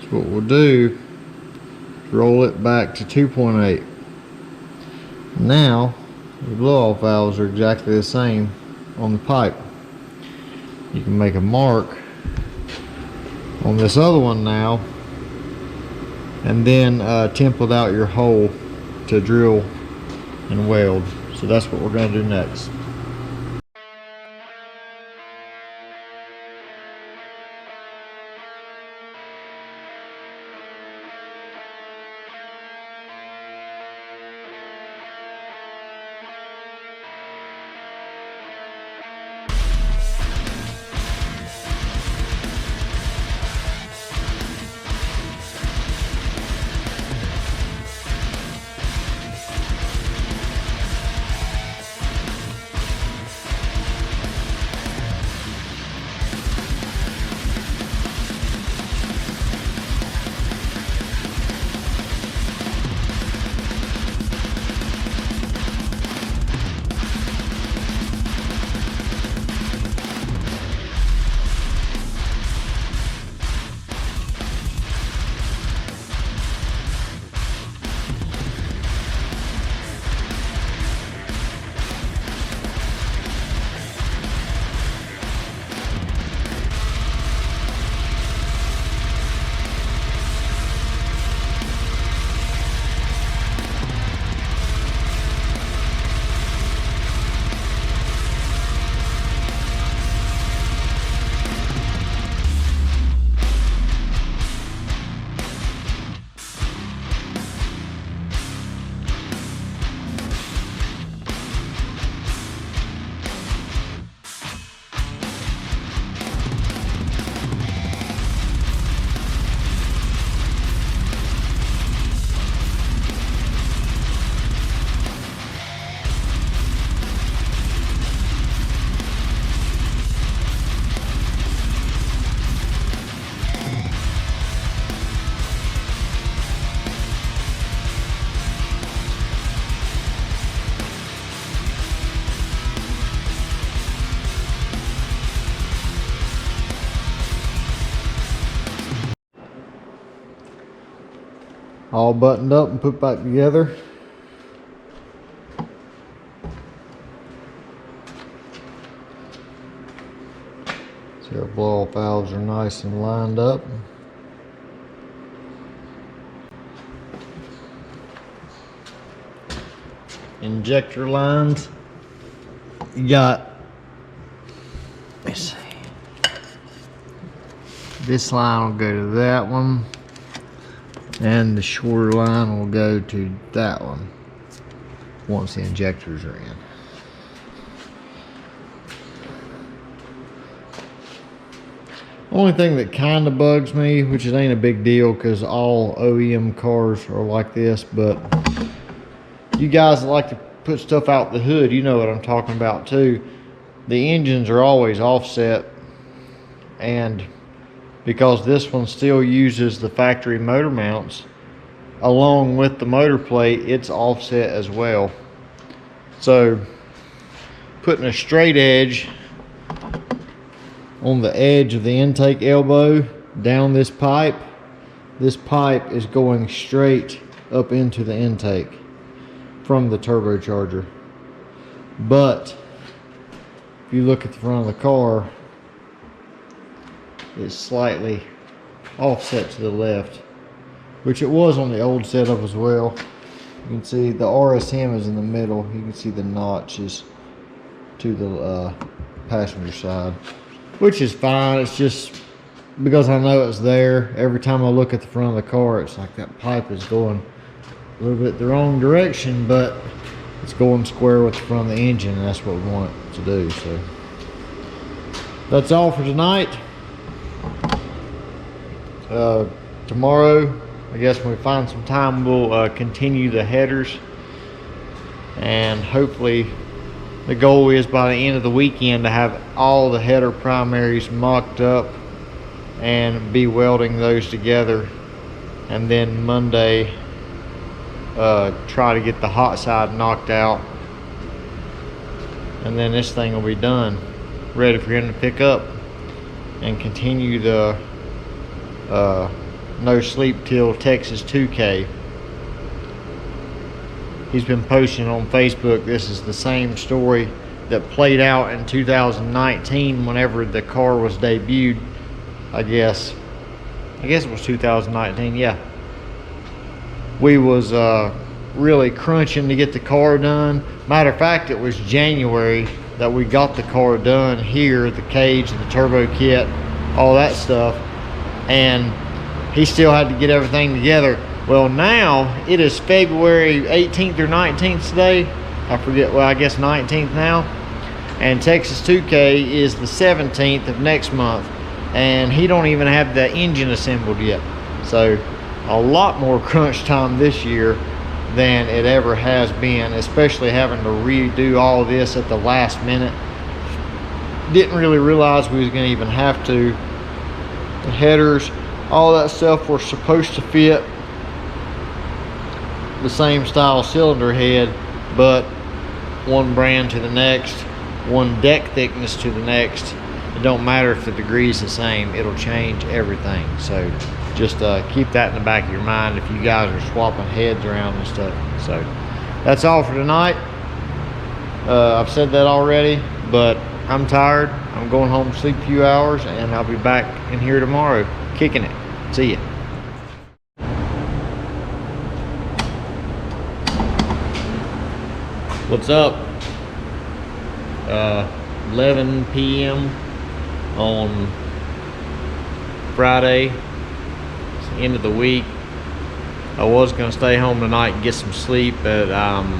So what we'll do is roll it back to 2.8. Now the blow-off valves are exactly the same on the pipe. You can make a mark on this other one now, and then template out your hole to drill and weld. So that's what we're going to do next. All buttoned up and put back together. So our blow-off valves are nice and lined up. Injector lines. You got, let me see. This line will go to that one, and the shorter line will go to that one once the injectors are in. Only thing that kind of bugs me, which it ain't a big deal because all OEM cars are like this, but you guys that like to put stuff out the hood, you know what I'm talking about too. The engines are always offset, and because this one still uses the factory motor mounts along with the motor plate, it's offset as well. So putting a straight edge on the edge of the intake elbow down this pipe is going straight up into the intake from the turbocharger. But if you look at the front of the car, it's slightly offset to the left, which it was on the old setup as well. You can see the RSM is in the middle. You can see the notches to the passenger side, which is fine. It's just because I know it's there. Every time I look at the front of the car, it's like that pipe is going a little bit the wrong direction, but it's going square with the front of the engine, and that's what we want it to do. So that's all for tonight. Tomorrow, I guess when we find some time, we'll continue the headers, and hopefully the goal is by the end of the weekend to have all the header primaries mocked up and be welding those together, and then Monday try to get the hot side knocked out, and then this thing will be done, ready for him to pick up and continue the no sleep till Texas 2K. He's been posting on Facebook. This is the same story that played out in 2019 whenever the car was debuted. I guess it was 2019. Yeah, we was really crunching to get the car done. Matter of fact, it was January that we got the car done here, the cage, the turbo kit, all that stuff, and he still had to get everything together. Well, now it is February 18th or 19th today. I forget. Well, I guess 19th now. And Texas 2K is the 17th of next month, and he don't even have the engine assembled yet. So a lot more crunch time this year than it ever has been, especially having to redo all this at the last minute. Didn't really realize we was going to even have to. The headers, all that stuff were supposed to fit the same style cylinder head, but one brand to the next, one deck thickness to the next. It don't matter if the degree is the same, it'll change everything. So just keep that in the back of your mind if you guys are swapping heads around and stuff. So that's all for tonight. I've said that already, but I'm tired. I'm going home to sleep a few hours, and I'll be back in here tomorrow kicking it. See ya. What's up? 11 p.m. on Friday. It's the end of the week. I was going to stay home tonight and get some sleep, but I'm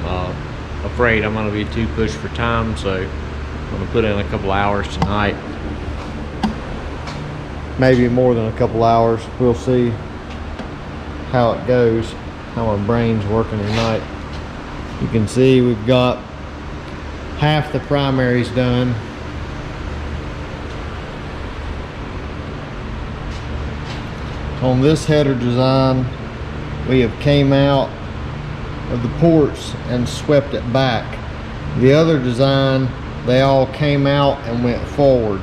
afraid I'm going to be too pushed for time, so I'm going to put in a couple hours tonight. Maybe more than a couple hours. We'll see how it goes, how my brain's working tonight. You can see we've got half the primaries done. On this header design, we have came out of the ports and swept it back. The other design, they all came out and went forward.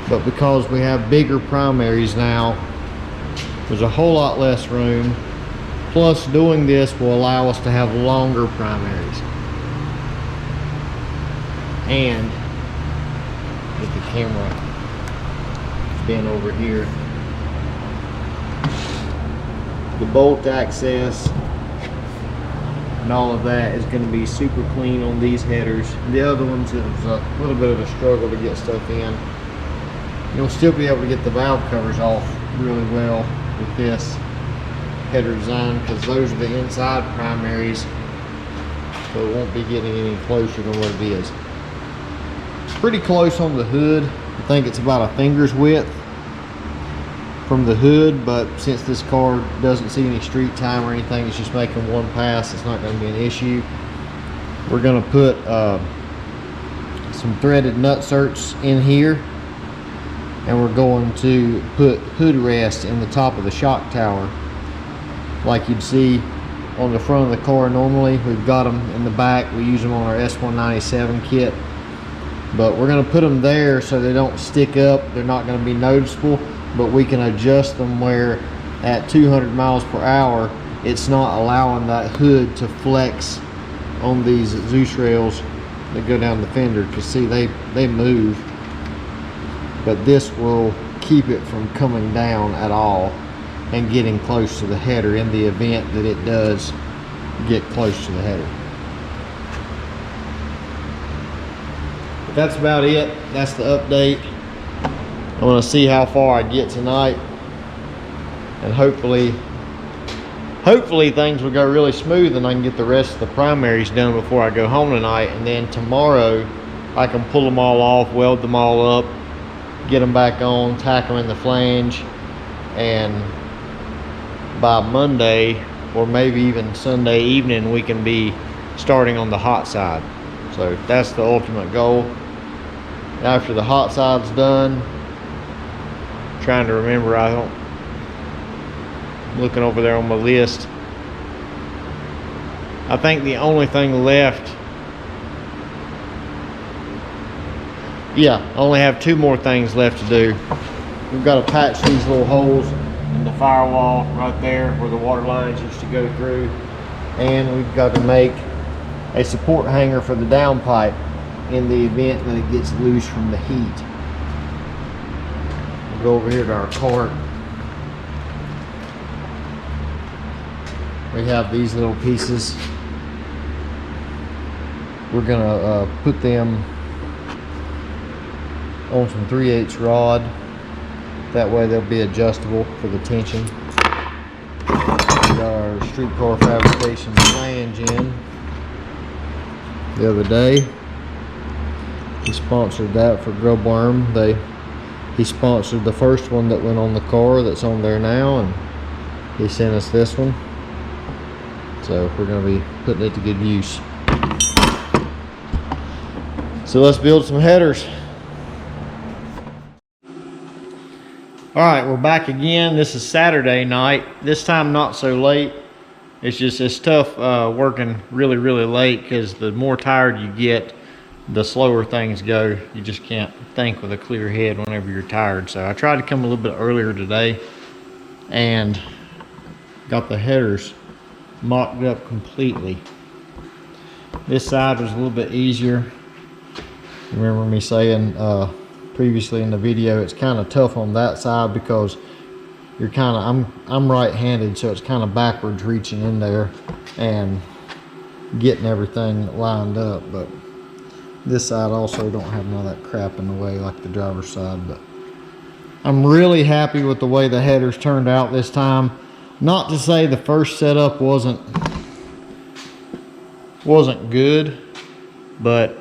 But because we have bigger primaries now, there's a whole lot less room. Plus, doing this will allow us to have longer primaries. And get the camera bent over here. The bolt access and all of that is going to be super clean on these headers. The other ones, it was a little bit of a struggle to get stuff in. You'll still be able to get the valve covers off really well with this header design, because those are the inside primaries, so it won't be getting any closer than what it is. Pretty close on the hood. The think it's about a finger's width from the hood, but since this car doesn't see any street time or anything, it's just making one pass, it's not going to be an issue. We're going to put some threaded nut certs in here, and we're going to put hood rest in the top of the shock tower like you'd see on the front of the car normally. We've got them in the back, we use them on our S197 kit, but we're going to put them there so they don't stick up, they're not going to be noticeable, but we can adjust them where at 200 miles per hour it's not allowing that hood to flex on these Zeus rails that go down the fender, because see they move, but this will keep it from coming down at all and getting close to the header in the event that it does get close to the header. But that's about it. That's the update. I want to see how far I get tonight, and hopefully things will go really smooth and I can get the rest of the primaries done before I go home tonight, and then tomorrow I can pull them all off, weld them all up, get them back on, tack them in the flange, and by Monday or maybe even Sunday evening we can be starting on the hot side. So that's the ultimate goal. After the hot side's done, trying to remember, I'm looking over there on my list. I think the only thing left, yeah, I only have 2 more things left to do. We've got to patch these little holes in the firewall right there where the water lines used to go through, and we've got to make a support hanger for the downpipe in the event that it gets loose from the heat. We'll go over here to our cart. We have these little pieces. We're gonna put them on some 3/8 rod. That way they'll be adjustable for the tension. We got our streetcar fabrication flange in the other day. He sponsored that for Grubbworm. He sponsored the first one that went on the car that's on there now, and he sent us this one. So we're going to be putting it to good use. So let's build some headers. Alright, we're back again. This is Saturday night. This time not so late. It's tough working really late, because the more tired you get, the slower things go. You just can't think with a clear head whenever you're tired. So I tried to come a little bit earlier today and got the headers mocked up completely. This side was a little bit easier. Remember me saying previously in the video, it's kind of tough on that side because you're kind of, I'm right-handed, so it's kind of backwards reaching in there and getting everything lined up. But this side also don't have none of that crap in the way like the driver's side. But I'm really happy with the way the headers turned out this time. Not to say the first setup wasn't good, but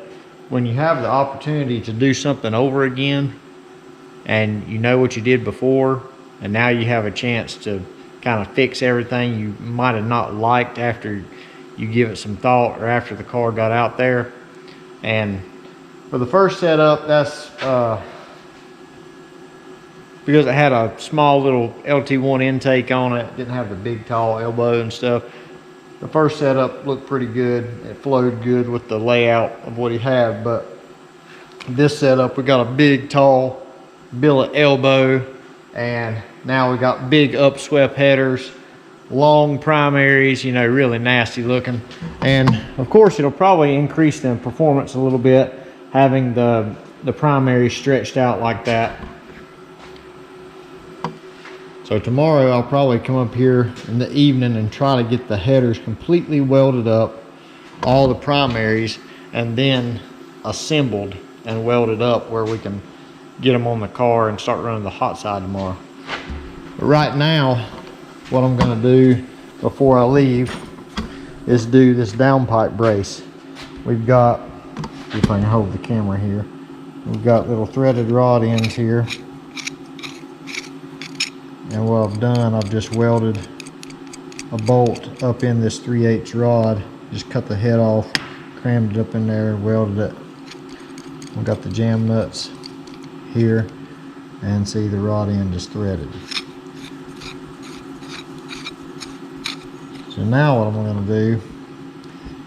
when you have the opportunity to do something over again and you know what you did before, and now you have a chance to kind of fix everything you might have not liked after you give it some thought or after the car got out there. And for the first setup, that's because it had a small little LT1 intake on it, didn't have the big tall elbow and stuff. The first setup looked pretty good. It flowed good with the layout of what he had. But this setup, we got a big tall billet elbow, and now we got big upswept headers, long primaries, you know, really nasty looking. And of course it'll probably increase the performance a little bit having the primary stretched out like that. So tomorrow I'll probably come up here in the evening and try to get the headers completely welded up, all the primaries, and then assembled and welded up where we can get them on the car and start running the hot side tomorrow. But right now, what I'm gonna do before I leave is do this downpipe brace. We've got, if I can hold the camera here, We've got little threaded rod ends here. And what I've done, I've just welded a bolt up in this 3/8 rod. Just cut the head off, crammed it up in there, and welded it. I've got the jam nuts here, and see the rod end is threaded. So now what I'm going to do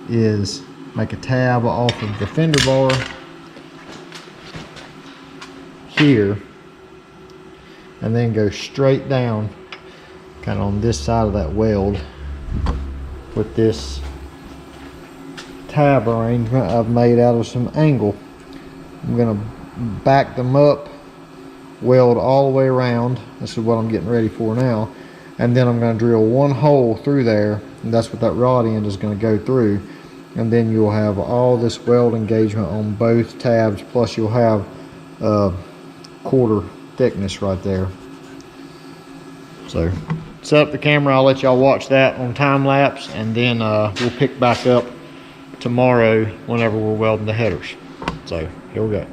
is make a tab off of the fender bar here, and then go straight down kind of on this side of that weld with this tab arrangement I've made out of some angle. I'm going to back them up, weld all the way around. This is what I'm getting ready for now. And then I'm going to drill one hole through there, and that's what that rod end is going to go through. And then you'll have all this weld engagement on both tabs, plus you'll have quarter thickness right there. So set up the camera, I'll let y'all watch that on time lapse, and then we'll pick back up tomorrow whenever we're welding the headers. So here we go.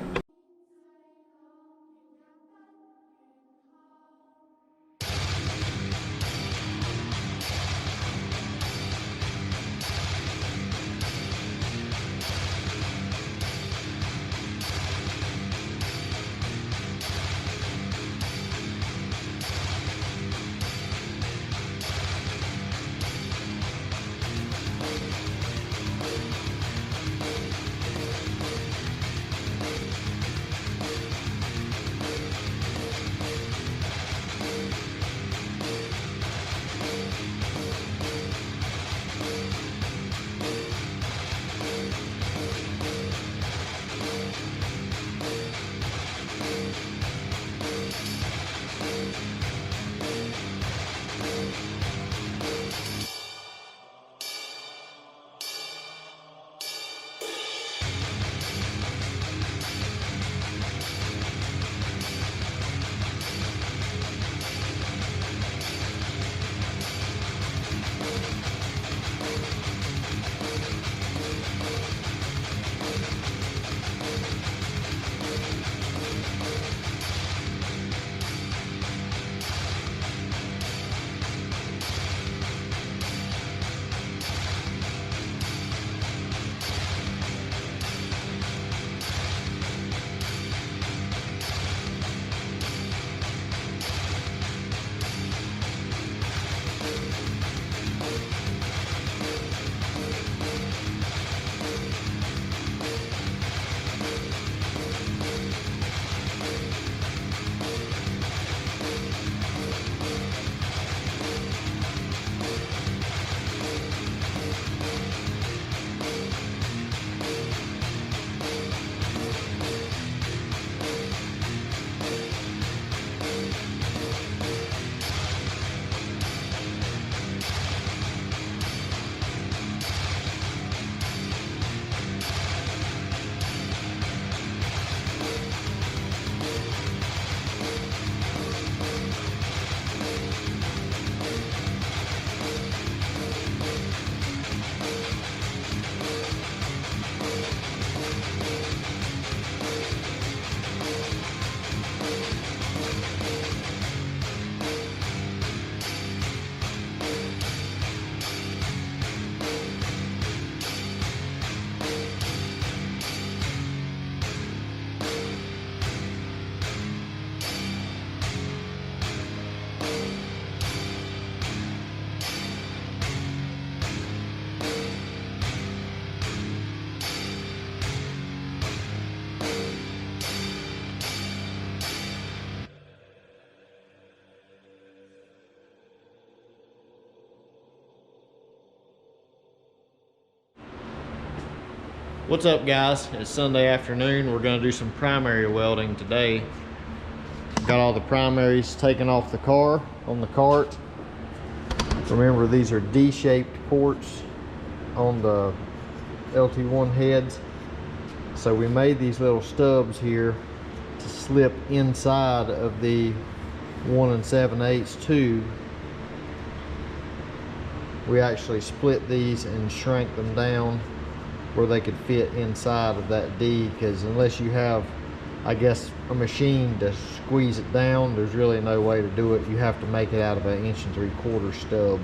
What's up, guys? It's Sunday afternoon. We're going to do some primary welding today. Got all the primaries taken off the car on the cart. Remember, these are D-shaped ports on the LT1 heads. So we made these little stubs here to slip inside of the 1 7/8 tube. We actually split these and shrank them down where they could fit inside of that D, because unless you have I guess, a machine to squeeze it down. There's really no way to do it. You have to make it out of an 1 3/4 stub.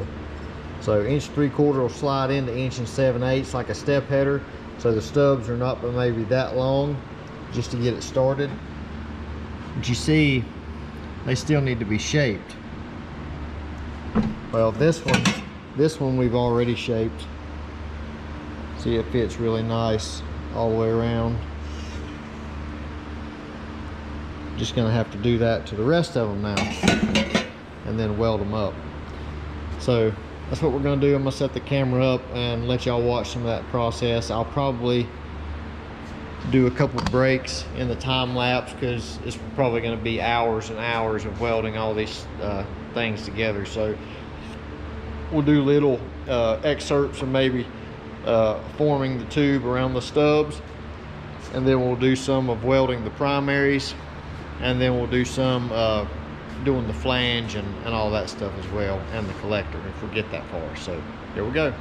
So 1 3/4 will slide into 1 7/8 like a step header. So the stubs are not but maybe that long just to get it started. But you see, they still need to be shaped. Well, this one we've already shaped. See, it fits really nice all the way around. Just gonna have to do that to the rest of them now, and then weld them up. So that's what we're gonna do. I'm gonna set the camera up and let y'all watch some of that process. I'll probably do a couple breaks in the time lapse because it's probably going to be hours and hours of welding all these things together. So we'll do little excerpts of maybe forming the tube around the stubs, and then we'll do some of welding the primaries, and then we'll do some doing the flange and all that stuff as well, and the collector if we get that far. So here we go.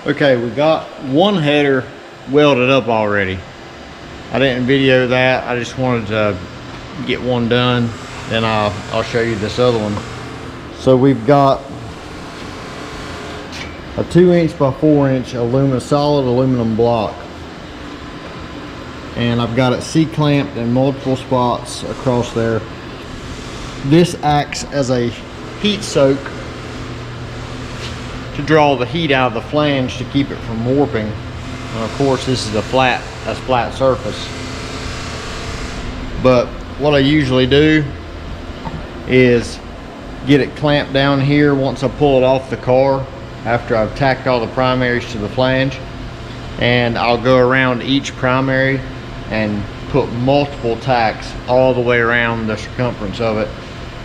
Okay, we got one header welded up already. I didn't video that. I just wanted to get one done. Then I'll show you this other one. So we've got a 2" by 4" solid aluminum block. And I've got it C-clamped in multiple spots across there. This acts as a heat soak to draw the heat out of the flange to keep it from warping. And of course, this is a flat surface. But what I usually do is get it clamped down here once I pull it off the car, after I've tacked all the primaries to the flange, and I'll go around each primary and put multiple tacks all the way around the circumference of it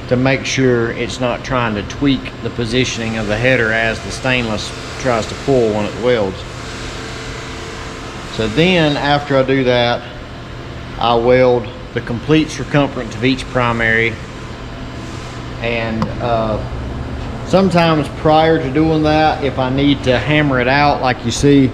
to make sure it's not trying to tweak the positioning of the header as the stainless tries to pull when it welds. So then after I do that, I weld the complete circumference of each primary. And sometimes prior to doing that, if I need to hammer it out, like you see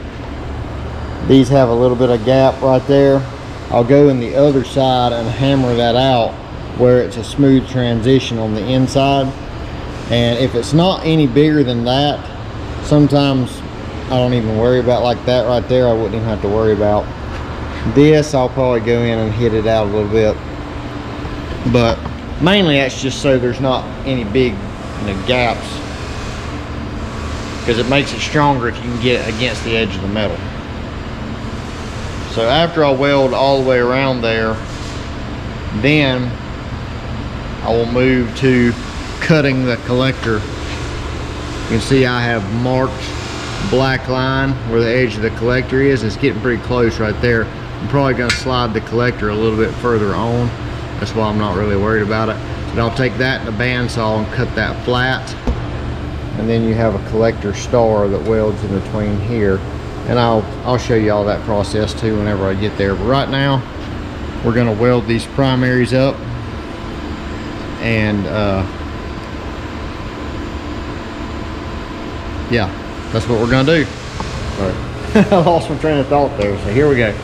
these have a little bit of gap right there, I'll go in the other side and hammer that out where it's a smooth transition on the inside. And if it's not any bigger than that, sometimes I don't even worry about, like that right there, I wouldn't even have to worry about. This I'll probably go in and hit it out a little bit, but mainly that's just so there's not any big gaps, because it makes it stronger if you can get it against the edge of the metal. So after I weld all the way around there, then I will move to cutting the collector. You can see I have marked black line where the edge of the collector is. It's getting pretty close right there. I'm probably going to slide the collector a little bit further on. That's why I'm not really worried about it. But I'll take that in a bandsaw and cut that flat. And then you have a collector star that welds in between here. And I'll show you all that process too whenever I get there. But right now, we're going to weld these primaries up. And yeah, that's what we're going to do. All right. I lost my train of thought there, so here we go.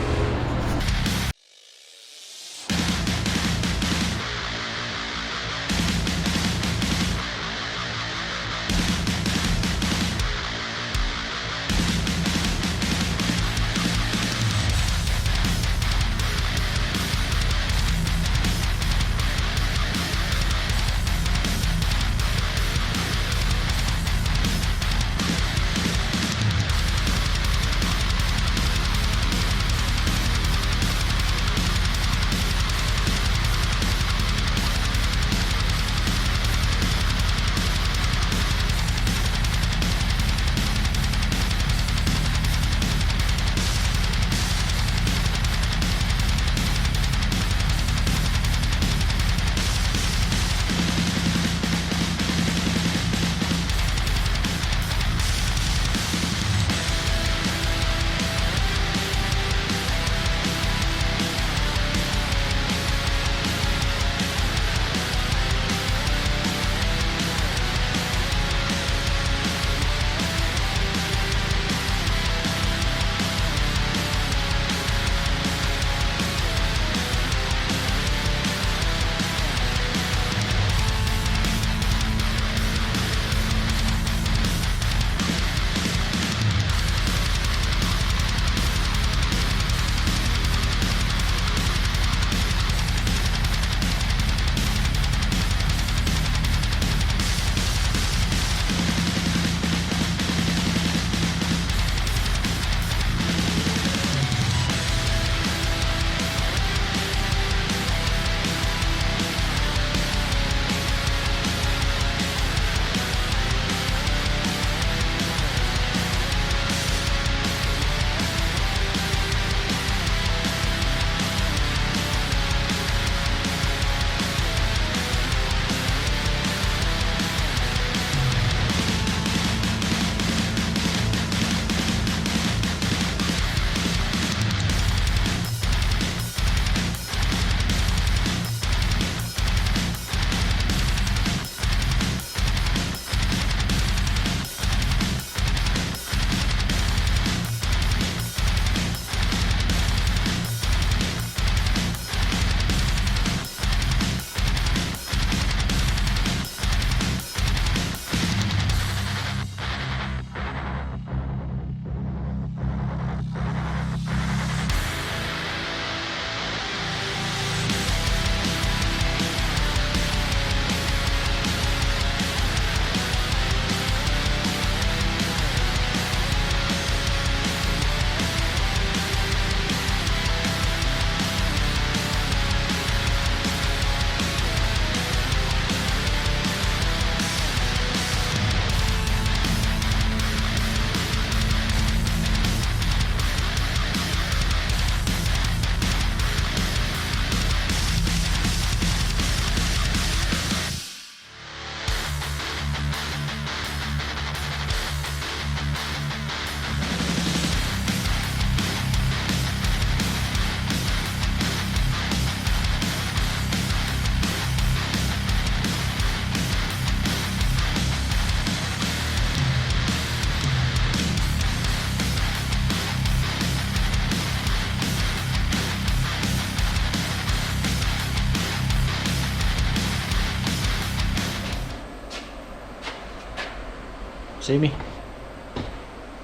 see me?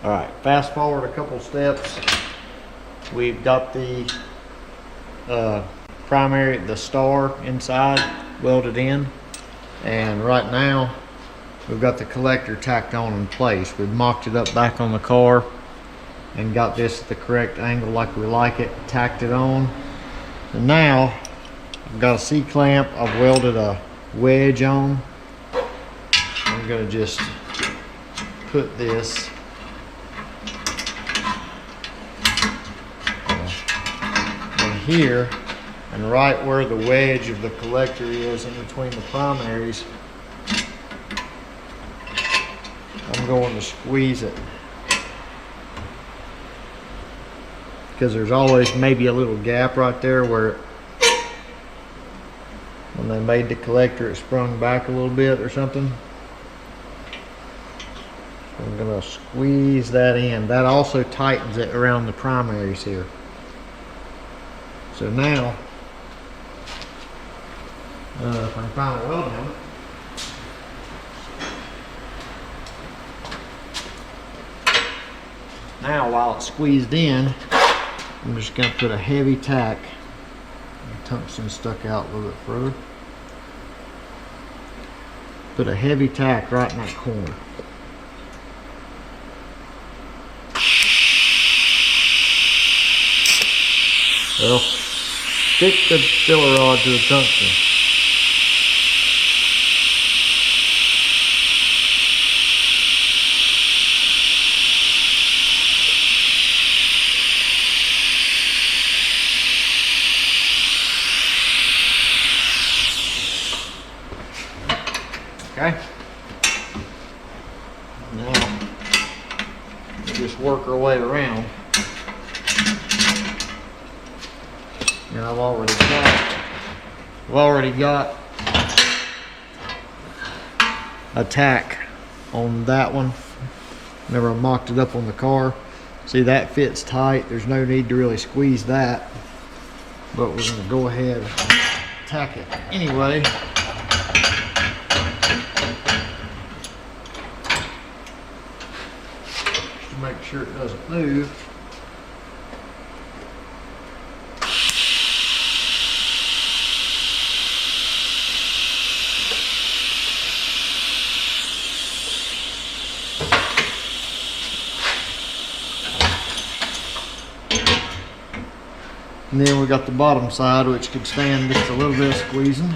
All right, fast forward a couple steps. We've got the primary, the star inside welded in, and right now we've got the collector tacked on in place. We've mocked it up back on the car and got this at the correct angle like we like it, tacked it on. And now I've got a C-clamp. I've welded a wedge on. I'm gonna just put this in here, and right where the wedge of the collector is in between the primaries, I'm going to squeeze it, because there's always maybe a little gap right there where when they made the collector it sprung back a little bit or something. So I'm going to squeeze that in. That also tightens it around the primaries here. So now if I can find a welding on it, now while it's squeezed in, I'm just going to put a heavy tack. The tungsten stuck out a little bit further. Put a heavy tack right in that corner. Well, stick the filler rod to the tungsten. Okay. Now we just work our way around. And I've already got a tack on that one. Whenever I mocked it up on the car. See, that fits tight. There's no need to really squeeze that. But we're gonna go ahead and tack it anyway. To make sure it doesn't move. And then we got the bottom side, which could stand just a little bit of squeezing.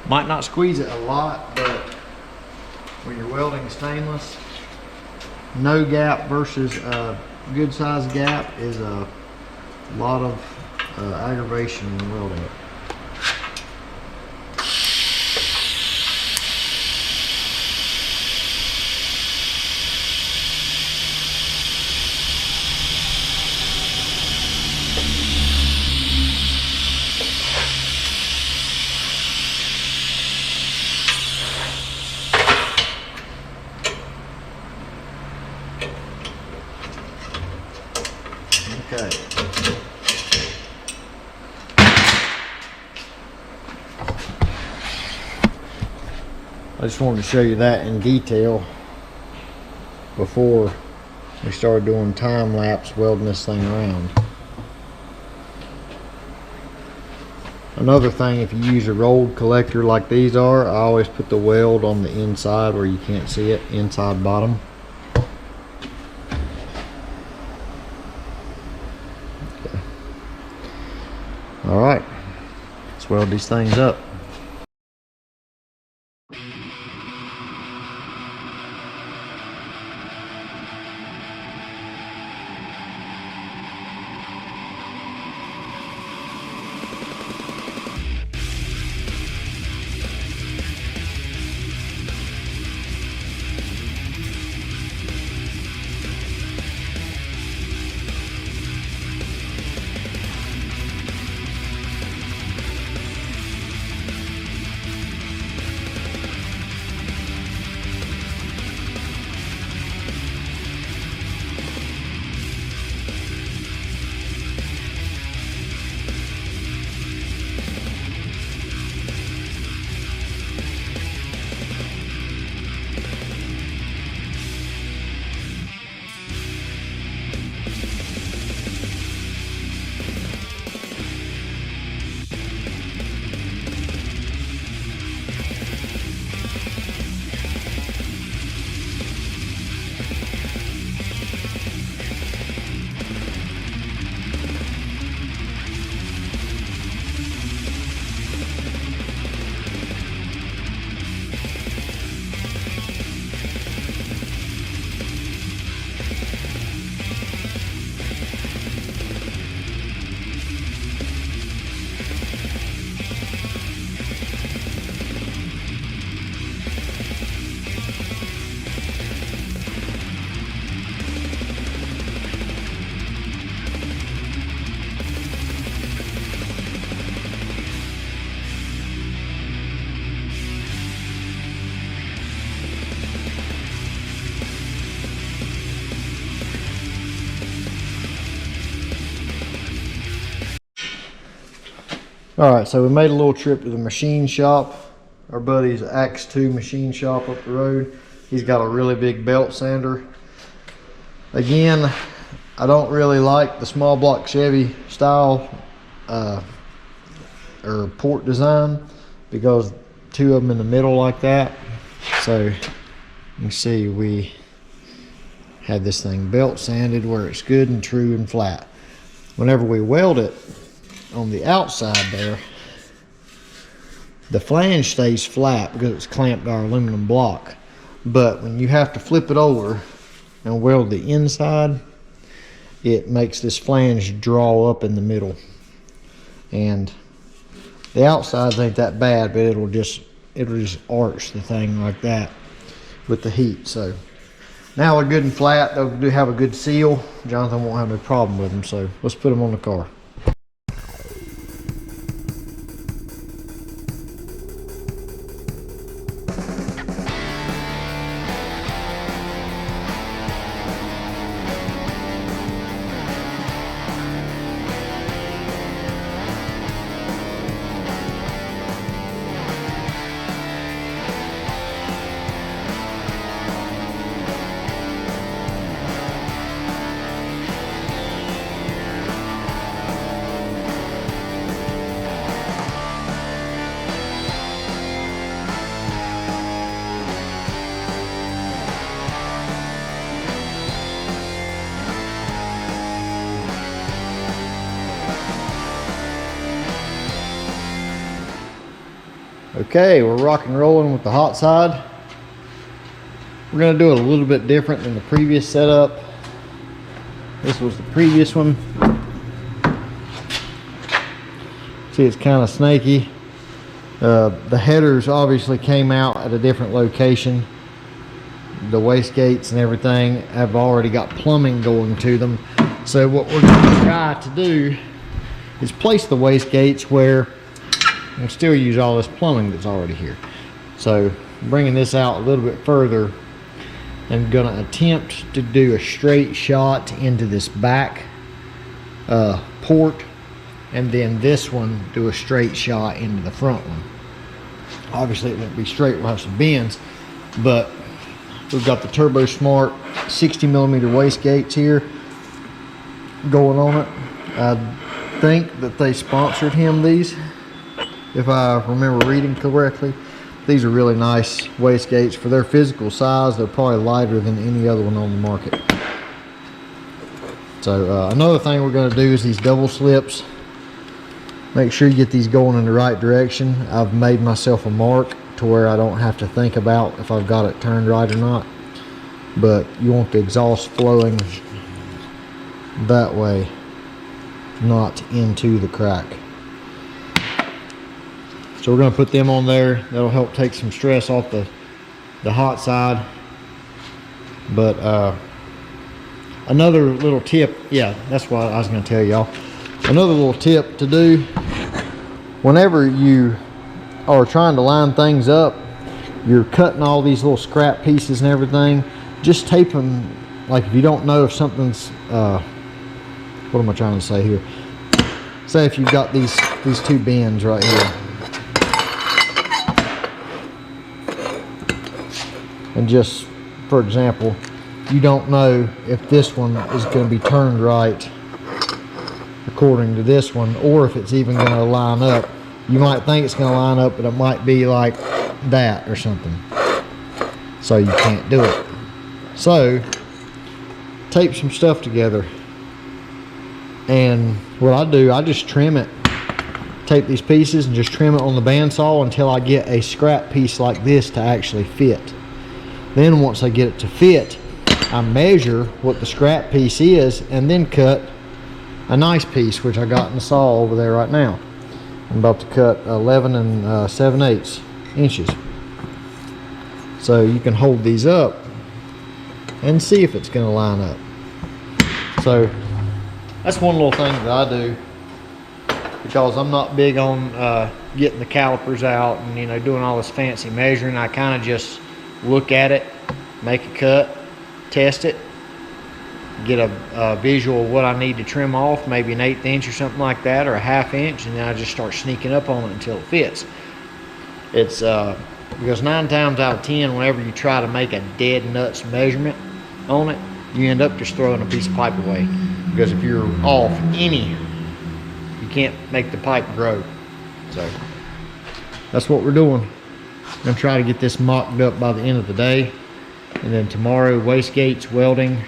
Might not squeeze it a lot, but when you're welding stainless, no gap versus a good size gap is a lot of aggravation in welding it. Okay. I just wanted to show you that in detail before we started doing time lapse welding this thing around. Another thing, if you use a rolled collector like these are, I always put the weld on the inside where you can't see it, inside bottom. Alright, let's weld these things up. Alright, so we made a little trip to the machine shop. Our buddy's Axe 2 machine shop up the road. He's got a really big belt sander. Again, I don't really like the small block Chevy style or port design, because two of them in the middle like that. So you can see we had this thing belt sanded where it's good and true and flat. Whenever we weld it on the outside there, the flange stays flat because it's clamped to our aluminum block. But when you have to flip it over and weld the inside, it makes this flange draw up in the middle. And the outsides ain't that bad, but it'll just arch the thing like that with the heat. So now they're good and flat. They do have a good seal. Jonathan won't have no problem with them, so let's put them on the car. Okay, we're rock and rolling with the hot side. We're going to do it a little bit different than the previous setup. This was the previous one. See, it's kind of snaky. The headers obviously came out at a different location. The wastegates and everything have already got plumbing going to them. So what we're going to try to do is place the wastegates where we'll still use all this plumbing that's already here. So bringing this out a little bit further, I'm going to attempt to do a straight shot into this back port, and then this one do a straight shot into the front one. Obviously it won't be straight, we'll have some bends, but we've got the Turbo Smart 60mm wastegates here going on it. I think that they sponsored him these, if I remember reading correctly. These are really nice wastegates for their physical size. They're probably lighter than any other one on the market. So another thing we're going to do is these double slips. Make sure you get these going in the right direction. I've made myself a mark to where I don't have to think about if I've got it turned right or not. But you want the exhaust flowing that way, not into the crack. So we're going to put them on there. That'll help take some stress off the hot side. But another little tip, yeah, that's what I was going to tell y'all. Another little tip to do whenever you are trying to line things up, you're cutting all these little scrap pieces and everything, just tape them. Like if you don't know if something's what am I trying to say here? Say if you've got these two bends right here, and just for example, you don't know if this one is going to be turned right according to this one, or if it's even going to line up. You might think it's going to line up, but it might be like that or something, so you can't do it. So tape some stuff together, and what I do, I just trim it, take these pieces and just trim it on the bandsaw until I get a scrap piece like this to actually fit. Then once I get it to fit, I measure what the scrap piece is and then cut a nice piece, which I got in the saw over there right now. I'm about to cut 11 and 7/8 inches. So you can hold these up and see if it's going to line up. So that's one little thing that I do, because I'm not big on getting the calipers out and doing all this fancy measuring. I kind of just look at it, make a cut, test it, get a visual of what I need to trim off, maybe an 1/8 inch or something like that, or a 1/2 inch, and then I just start sneaking up on it until it fits. It's because 9 times out of 10, whenever you try to make a dead nuts measurement on it, you end up just throwing a piece of pipe away. Because if you're off any, you can't make the pipe grow. So that's what we're doing. I'm gonna try to get this mocked up by the end of the day, and then tomorrow Wastegates, welding,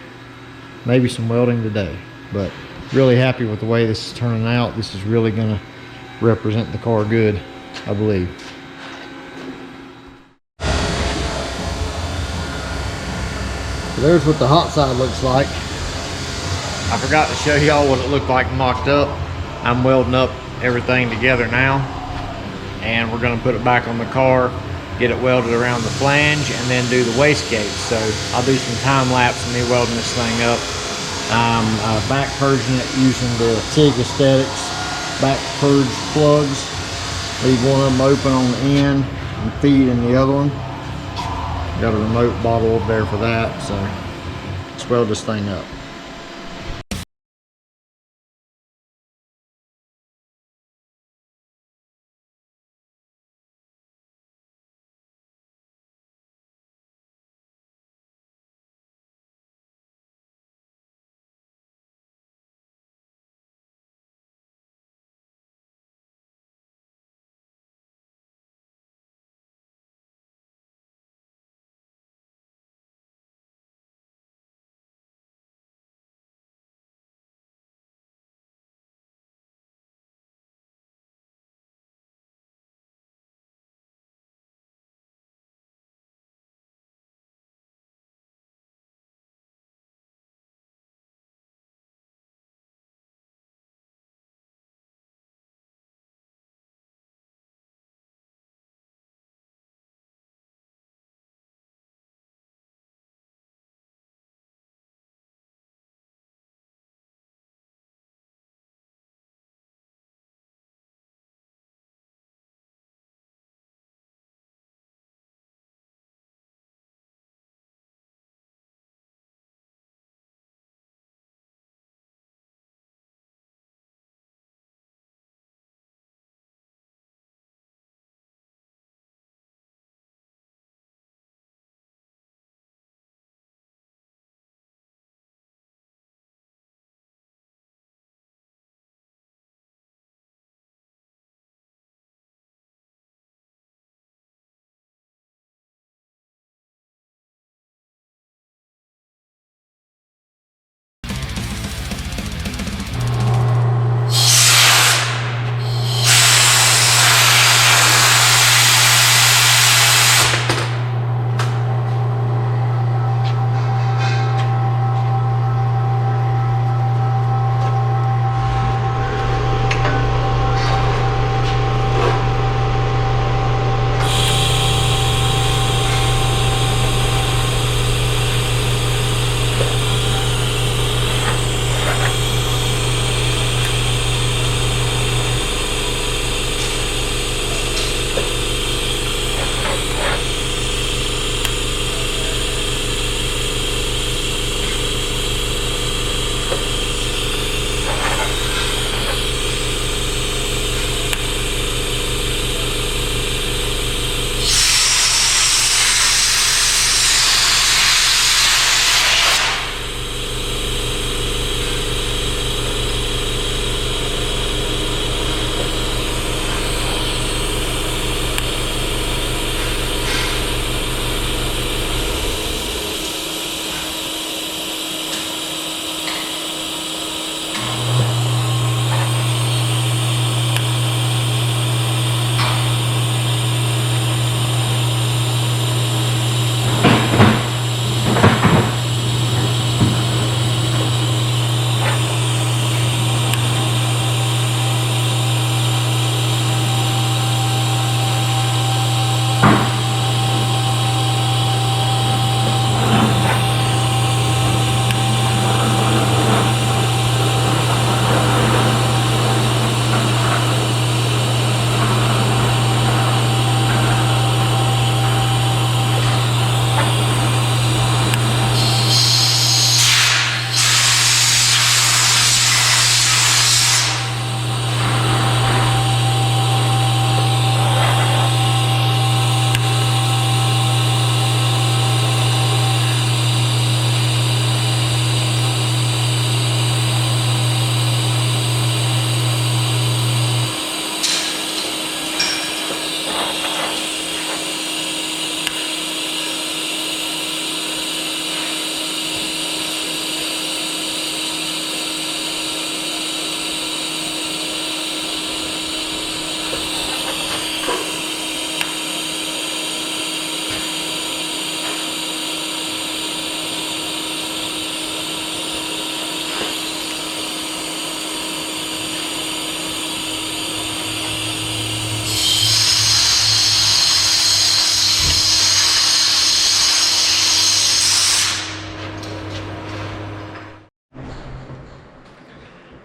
maybe some welding today. But really happy with the way this is turning out. This is really gonna represent the car good, I believe. So there's what the hot side looks like. I forgot to show y'all what it looked like mocked up. I'm welding up everything together now, and we're gonna put it back on the car, get it welded around the flange, and then do the wastegate. So I'll do some time lapse of me welding this thing up. I'm back purging it using the TIG Aesthetics back purge plugs. Leave one of them open on the end and feed in the other one. Got a remote bottle up there for that, so let's weld this thing up.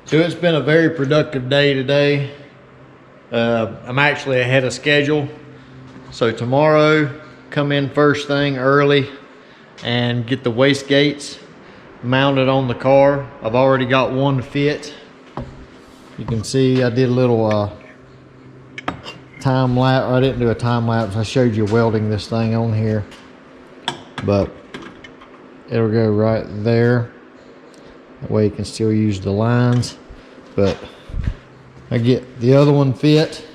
So it's been a very productive day today. I'm actually ahead of schedule. So tomorrow, come in first thing early and get the wastegates mounted on the car. I've already got one to fit. You can see I did a little time lapse. I didn't do a time lapse. I showed you welding this thing on here, but it'll go right there. That way you can still use the lines. But I get the other one fit,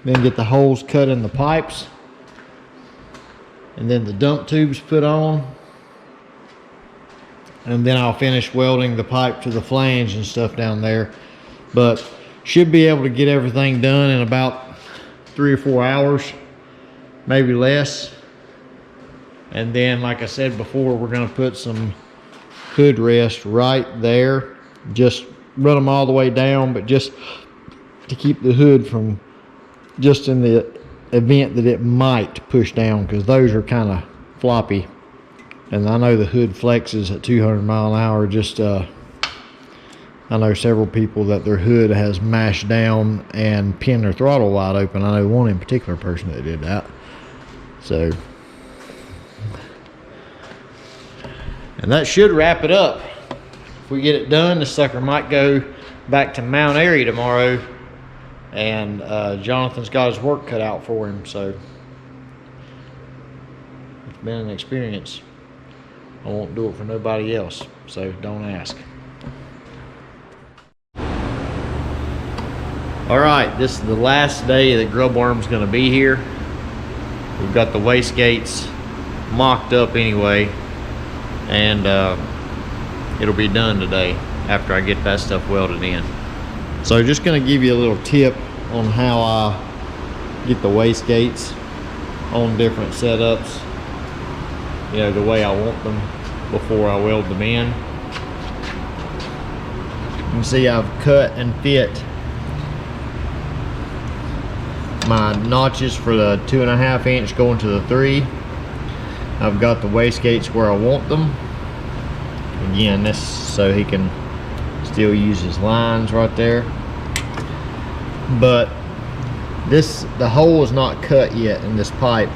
then get the holes cut in the pipes, and then the dump tubes put on, and then I'll finish welding the pipe to the flange and stuff down there. But should be able to get everything done in about 3 or 4 hours, maybe less. And then, like I said before, we're going to put some hood rest right there. Just run them all the way down, but just to keep the hood from, just in the event that it might push down, because those are kind of floppy. And I know the hood flexes at 200 mile an hour. Just I know several people that their hood has mashed down and pinned their throttle wide open. I know one in particular person that did that. So, and that should wrap it up. If we get it done, the sucker might go back to Mount Airy tomorrow, and Jonathan's got his work cut out for him. So it's been an experience. I won't do it for nobody else, so don't ask. All right, this is the last day that Grubbworm's going to be here. We've got the wastegates mocked up anyway, and it'll be done today after I get that stuff welded in. So just going to give you a little tip on how I get the wastegates on different setups, you know, the way I want them before I weld them in. You can see I've cut and fit my notches for the 2.5 inch going to the 3. I've got the wastegates where I want them. Again, this so he can still use his lines right there. But the hole is not cut yet in this pipe.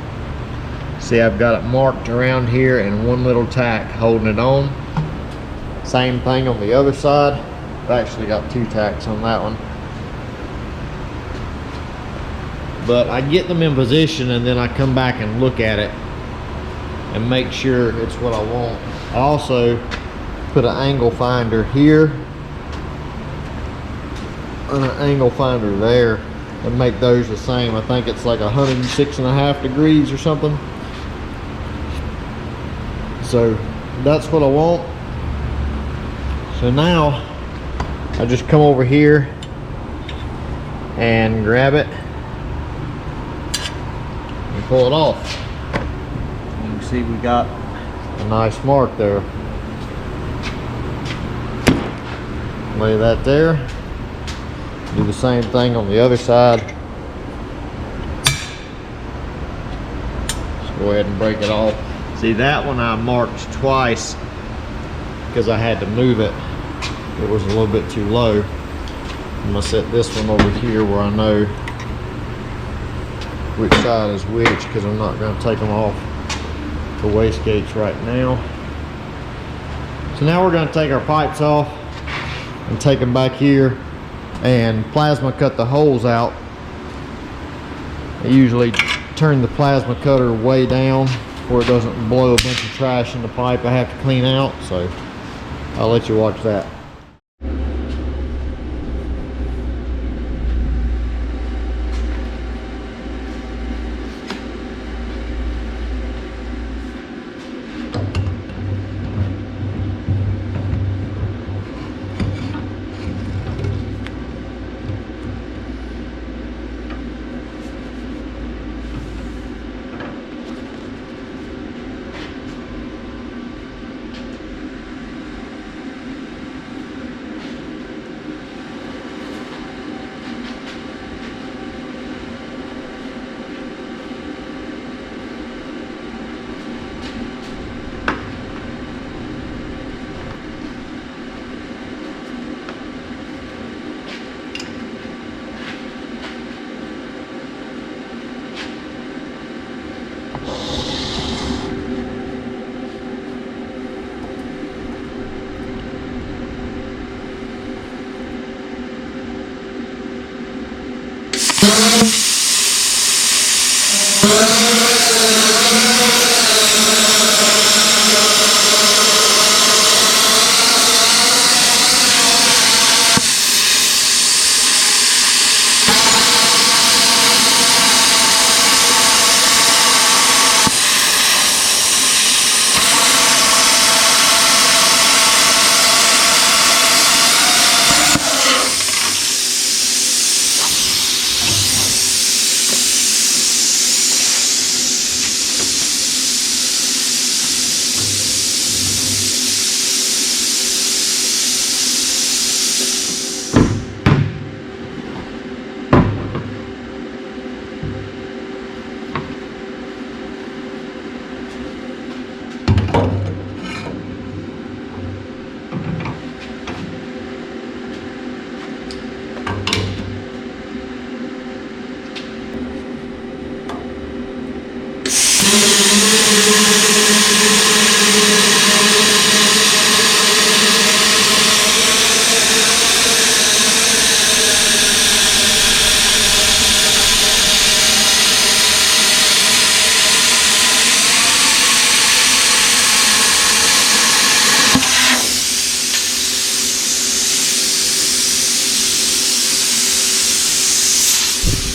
See, I've got it marked around here and one little tack holding it on. Same thing on the other side. I've actually got 2 tacks on that one. But I get them in position and then I come back and look at it and make sure it's what I want. I also put an angle finder here and an angle finder there and make those the same. I think it's like 106.5 degrees or something. So that's what I want. So now I just come over here and grab it and pull it off. You can see we got a nice mark there. Lay that there. Do the same thing on the other side. Just go ahead and break it off. See, that one I marked twice because I had to move it. It was a little bit too low. I'm gonna set this one over here where I know which side is which, because I'm not gonna take them off the wastegates right now. So now we're gonna take our pipes off and take them back here and plasma cut the holes out. I usually turn the plasma cutter way down where it doesn't blow a bunch of trash in the pipe I have to clean out. So I'll let you watch that.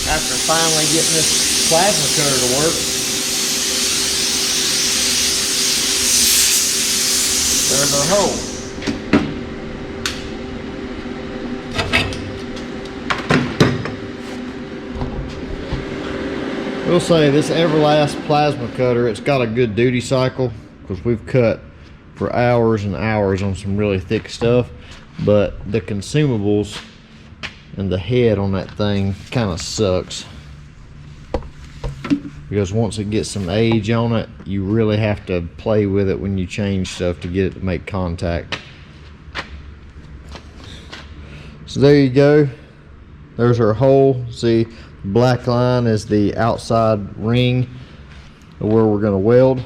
After finally getting this plasma cutter to work, there's our hole. We'll say this Everlast plasma cutter, it's got a good duty cycle because we've cut for hours and hours on some really thick stuff, but the consumables and the head on that thing kind of sucks, because once it gets some age on it, you really have to play with it when you change stuff to get it to make contact. So there you go, there's our hole. See, black line is the outside ring where we're going to weld.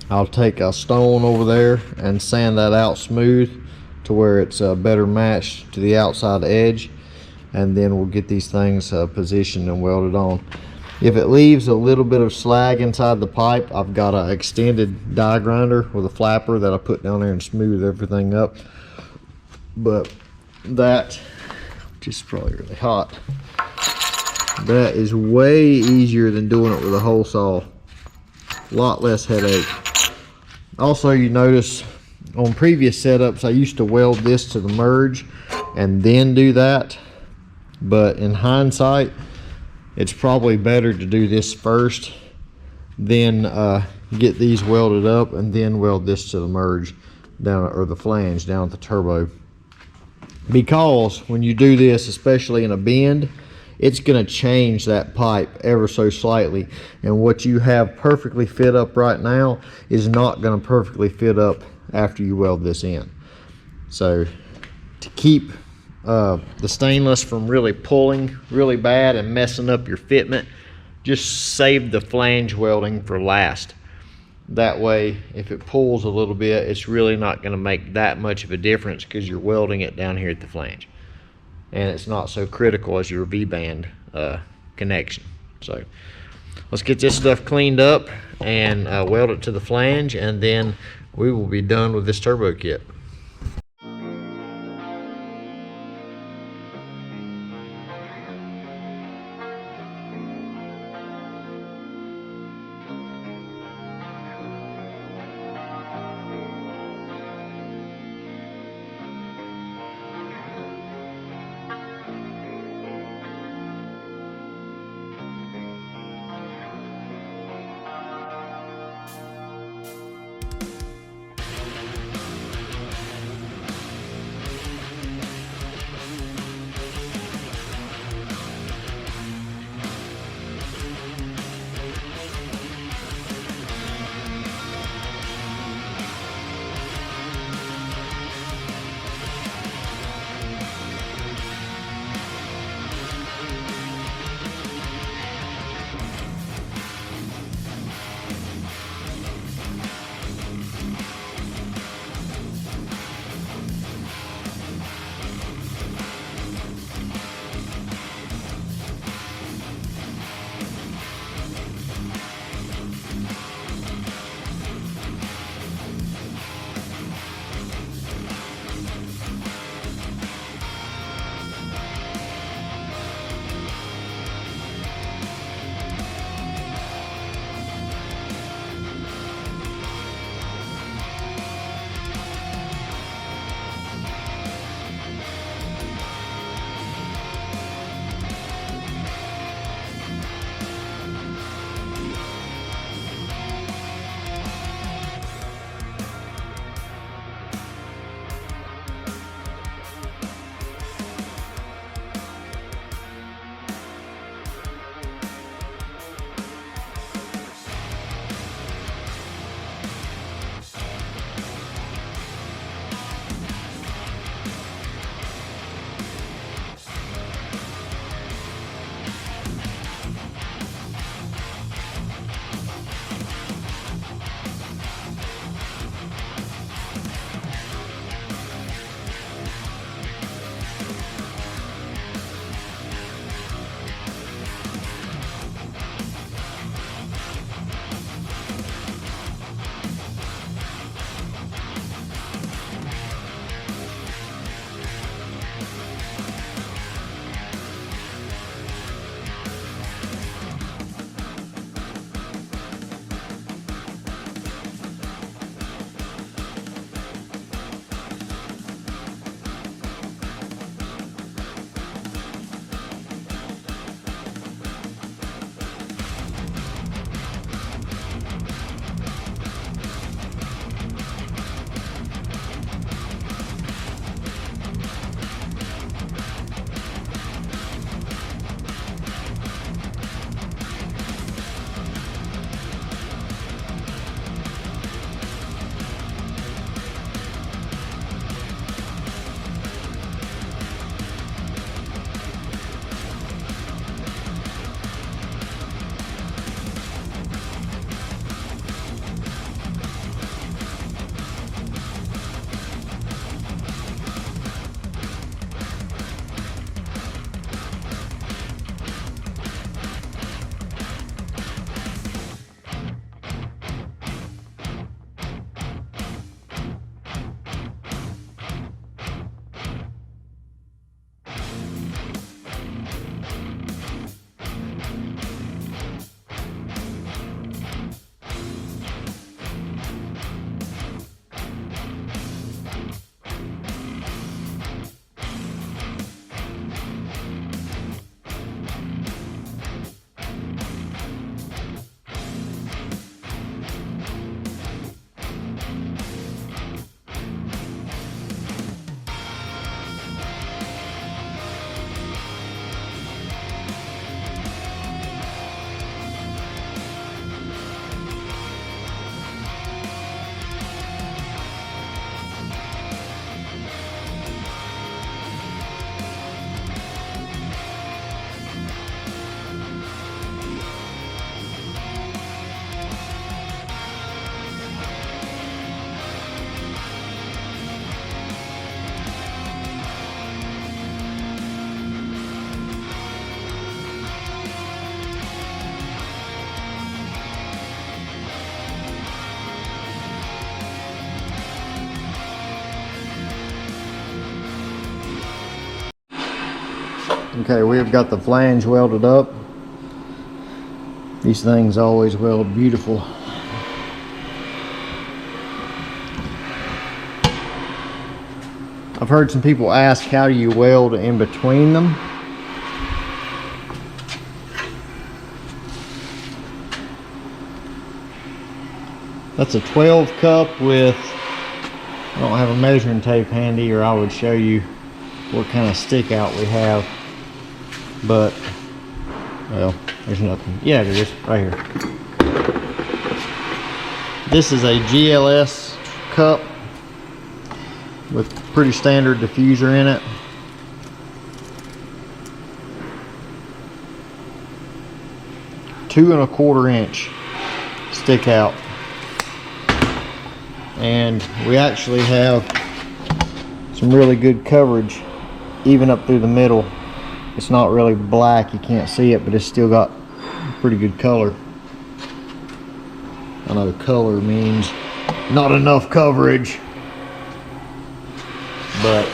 I'll take a stone over there and sand that out smooth to where it's better matched to the outside edge, and then we'll get these things positioned and welded on. If it leaves a little bit of slag inside the pipe, I've got an extended die grinder with a flapper that I put down there and smooth everything up. But that, which is probably really hot, that is way easier than doing it with a hole saw. A lot less headache. Also, you notice on previous setups I used to weld this to the merge and then do that, but in hindsight it's probably better to do this first, then get these welded up, and then weld this to the merge down, or the flange down at the turbo, because when you do this, especially in a bend, it's going to change that pipe ever so slightly, and what you have perfectly fit up right now is not going to perfectly fit up after you weld this in. So to keep the stainless from really pulling really bad and messing up your fitment, just save the flange welding for last. That way, if it pulls a little bit, it's really not going to make that much of a difference because you're welding it down here at the flange, and it's not so critical as your V-band connection. So let's get this stuff cleaned up and weld it to the flange, and then we will be done with this turbo kit. Okay, we've got the flange welded up. These things always weld beautiful. I've heard some people ask, how do you weld in between them? That's a 12 cup with, I don't have a measuring tape handy, or I would show you what kind of stick out we have. But, well, there's nothing. Yeah, there is, right here. This is a GLS cup with pretty standard diffuser in it. Two and a quarter inch stick out. And we actually have some really good coverage even up through the middle. It's not really black, you can't see it, but it's still got pretty good color. I know color means not enough coverage, but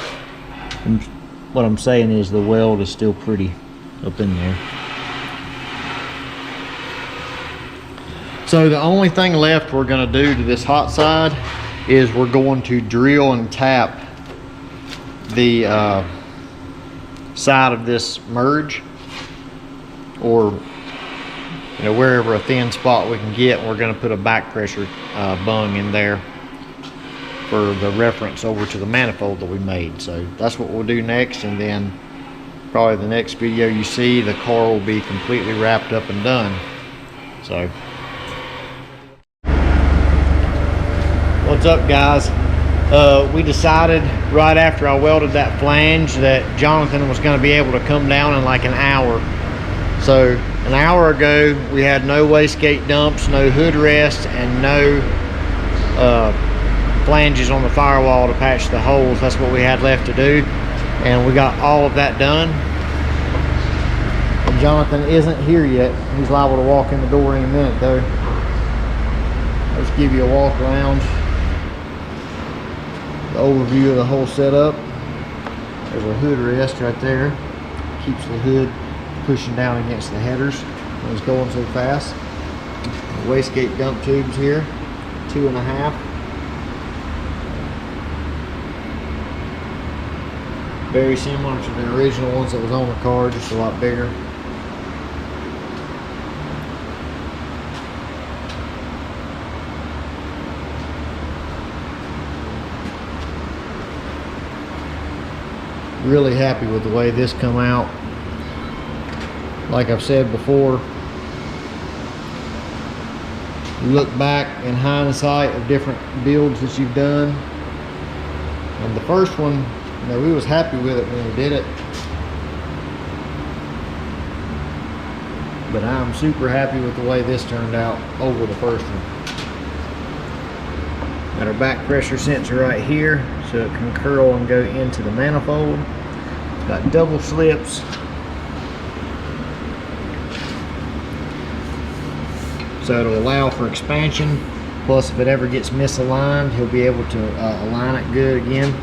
what I'm saying is the weld is still pretty up in there. So the only thing left we're going to do to this hot side is we're going to drill and tap the side of this merge, or wherever a thin spot we can get. We're going to put a back pressure bung in there for the reference over to the manifold that we made. So that's what we'll do next, and then probably the next video you see, the car will be completely wrapped up and done. So what's up, guys? We decided right after I welded that flange that Jonathan was going to be able to come down in like an hour. So an hour ago we had no wastegate dumps, no hood rest, and no flanges on the firewall to patch the holes. That's what we had left to do, and we got all of that done. And Jonathan isn't here yet. He's liable to walk in the door any minute though. Let's give you a walk around, the overview of the whole setup. There's a hood rest right there. Keeps the hood pushing down against the headers when it's going so fast. The wastegate dump tubes here, 2.5. Very similar to the original ones that was on the car, just a lot bigger. Really happy with the way this come out. Like I've said before, you look back in hindsight of different builds that you've done, and the first one, we was happy with it when we did it, but I'm super happy with the way this turned out over the first one. Got our back pressure sensor right here, so it can curl and go into the manifold. It's got double slips. So it'll allow for expansion. Plus, if it ever gets misaligned, he'll be able to align it good again.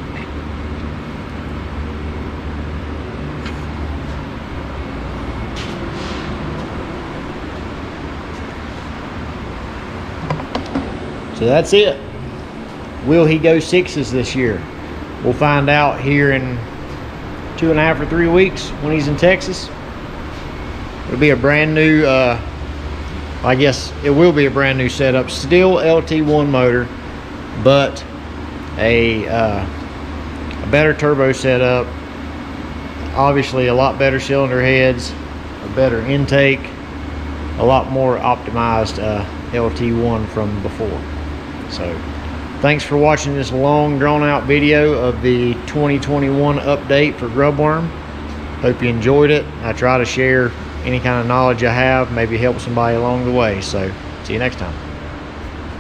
So that's it. Will he go 6s this year? We'll find out here in 2.5 or 3 weeks when he's in Texas. It'll be a brand new, I guess it will be a brand new setup. Still LT1 motor, but a better turbo setup. Obviously a lot better cylinder heads, a better intake, a lot more optimized LT1 from before. So thanks for watching this long drawn out video of the 2021 update for Grubbworm. Hope you enjoyed it. I try to share any kind of knowledge I have, maybe help somebody along the way. So see you next time.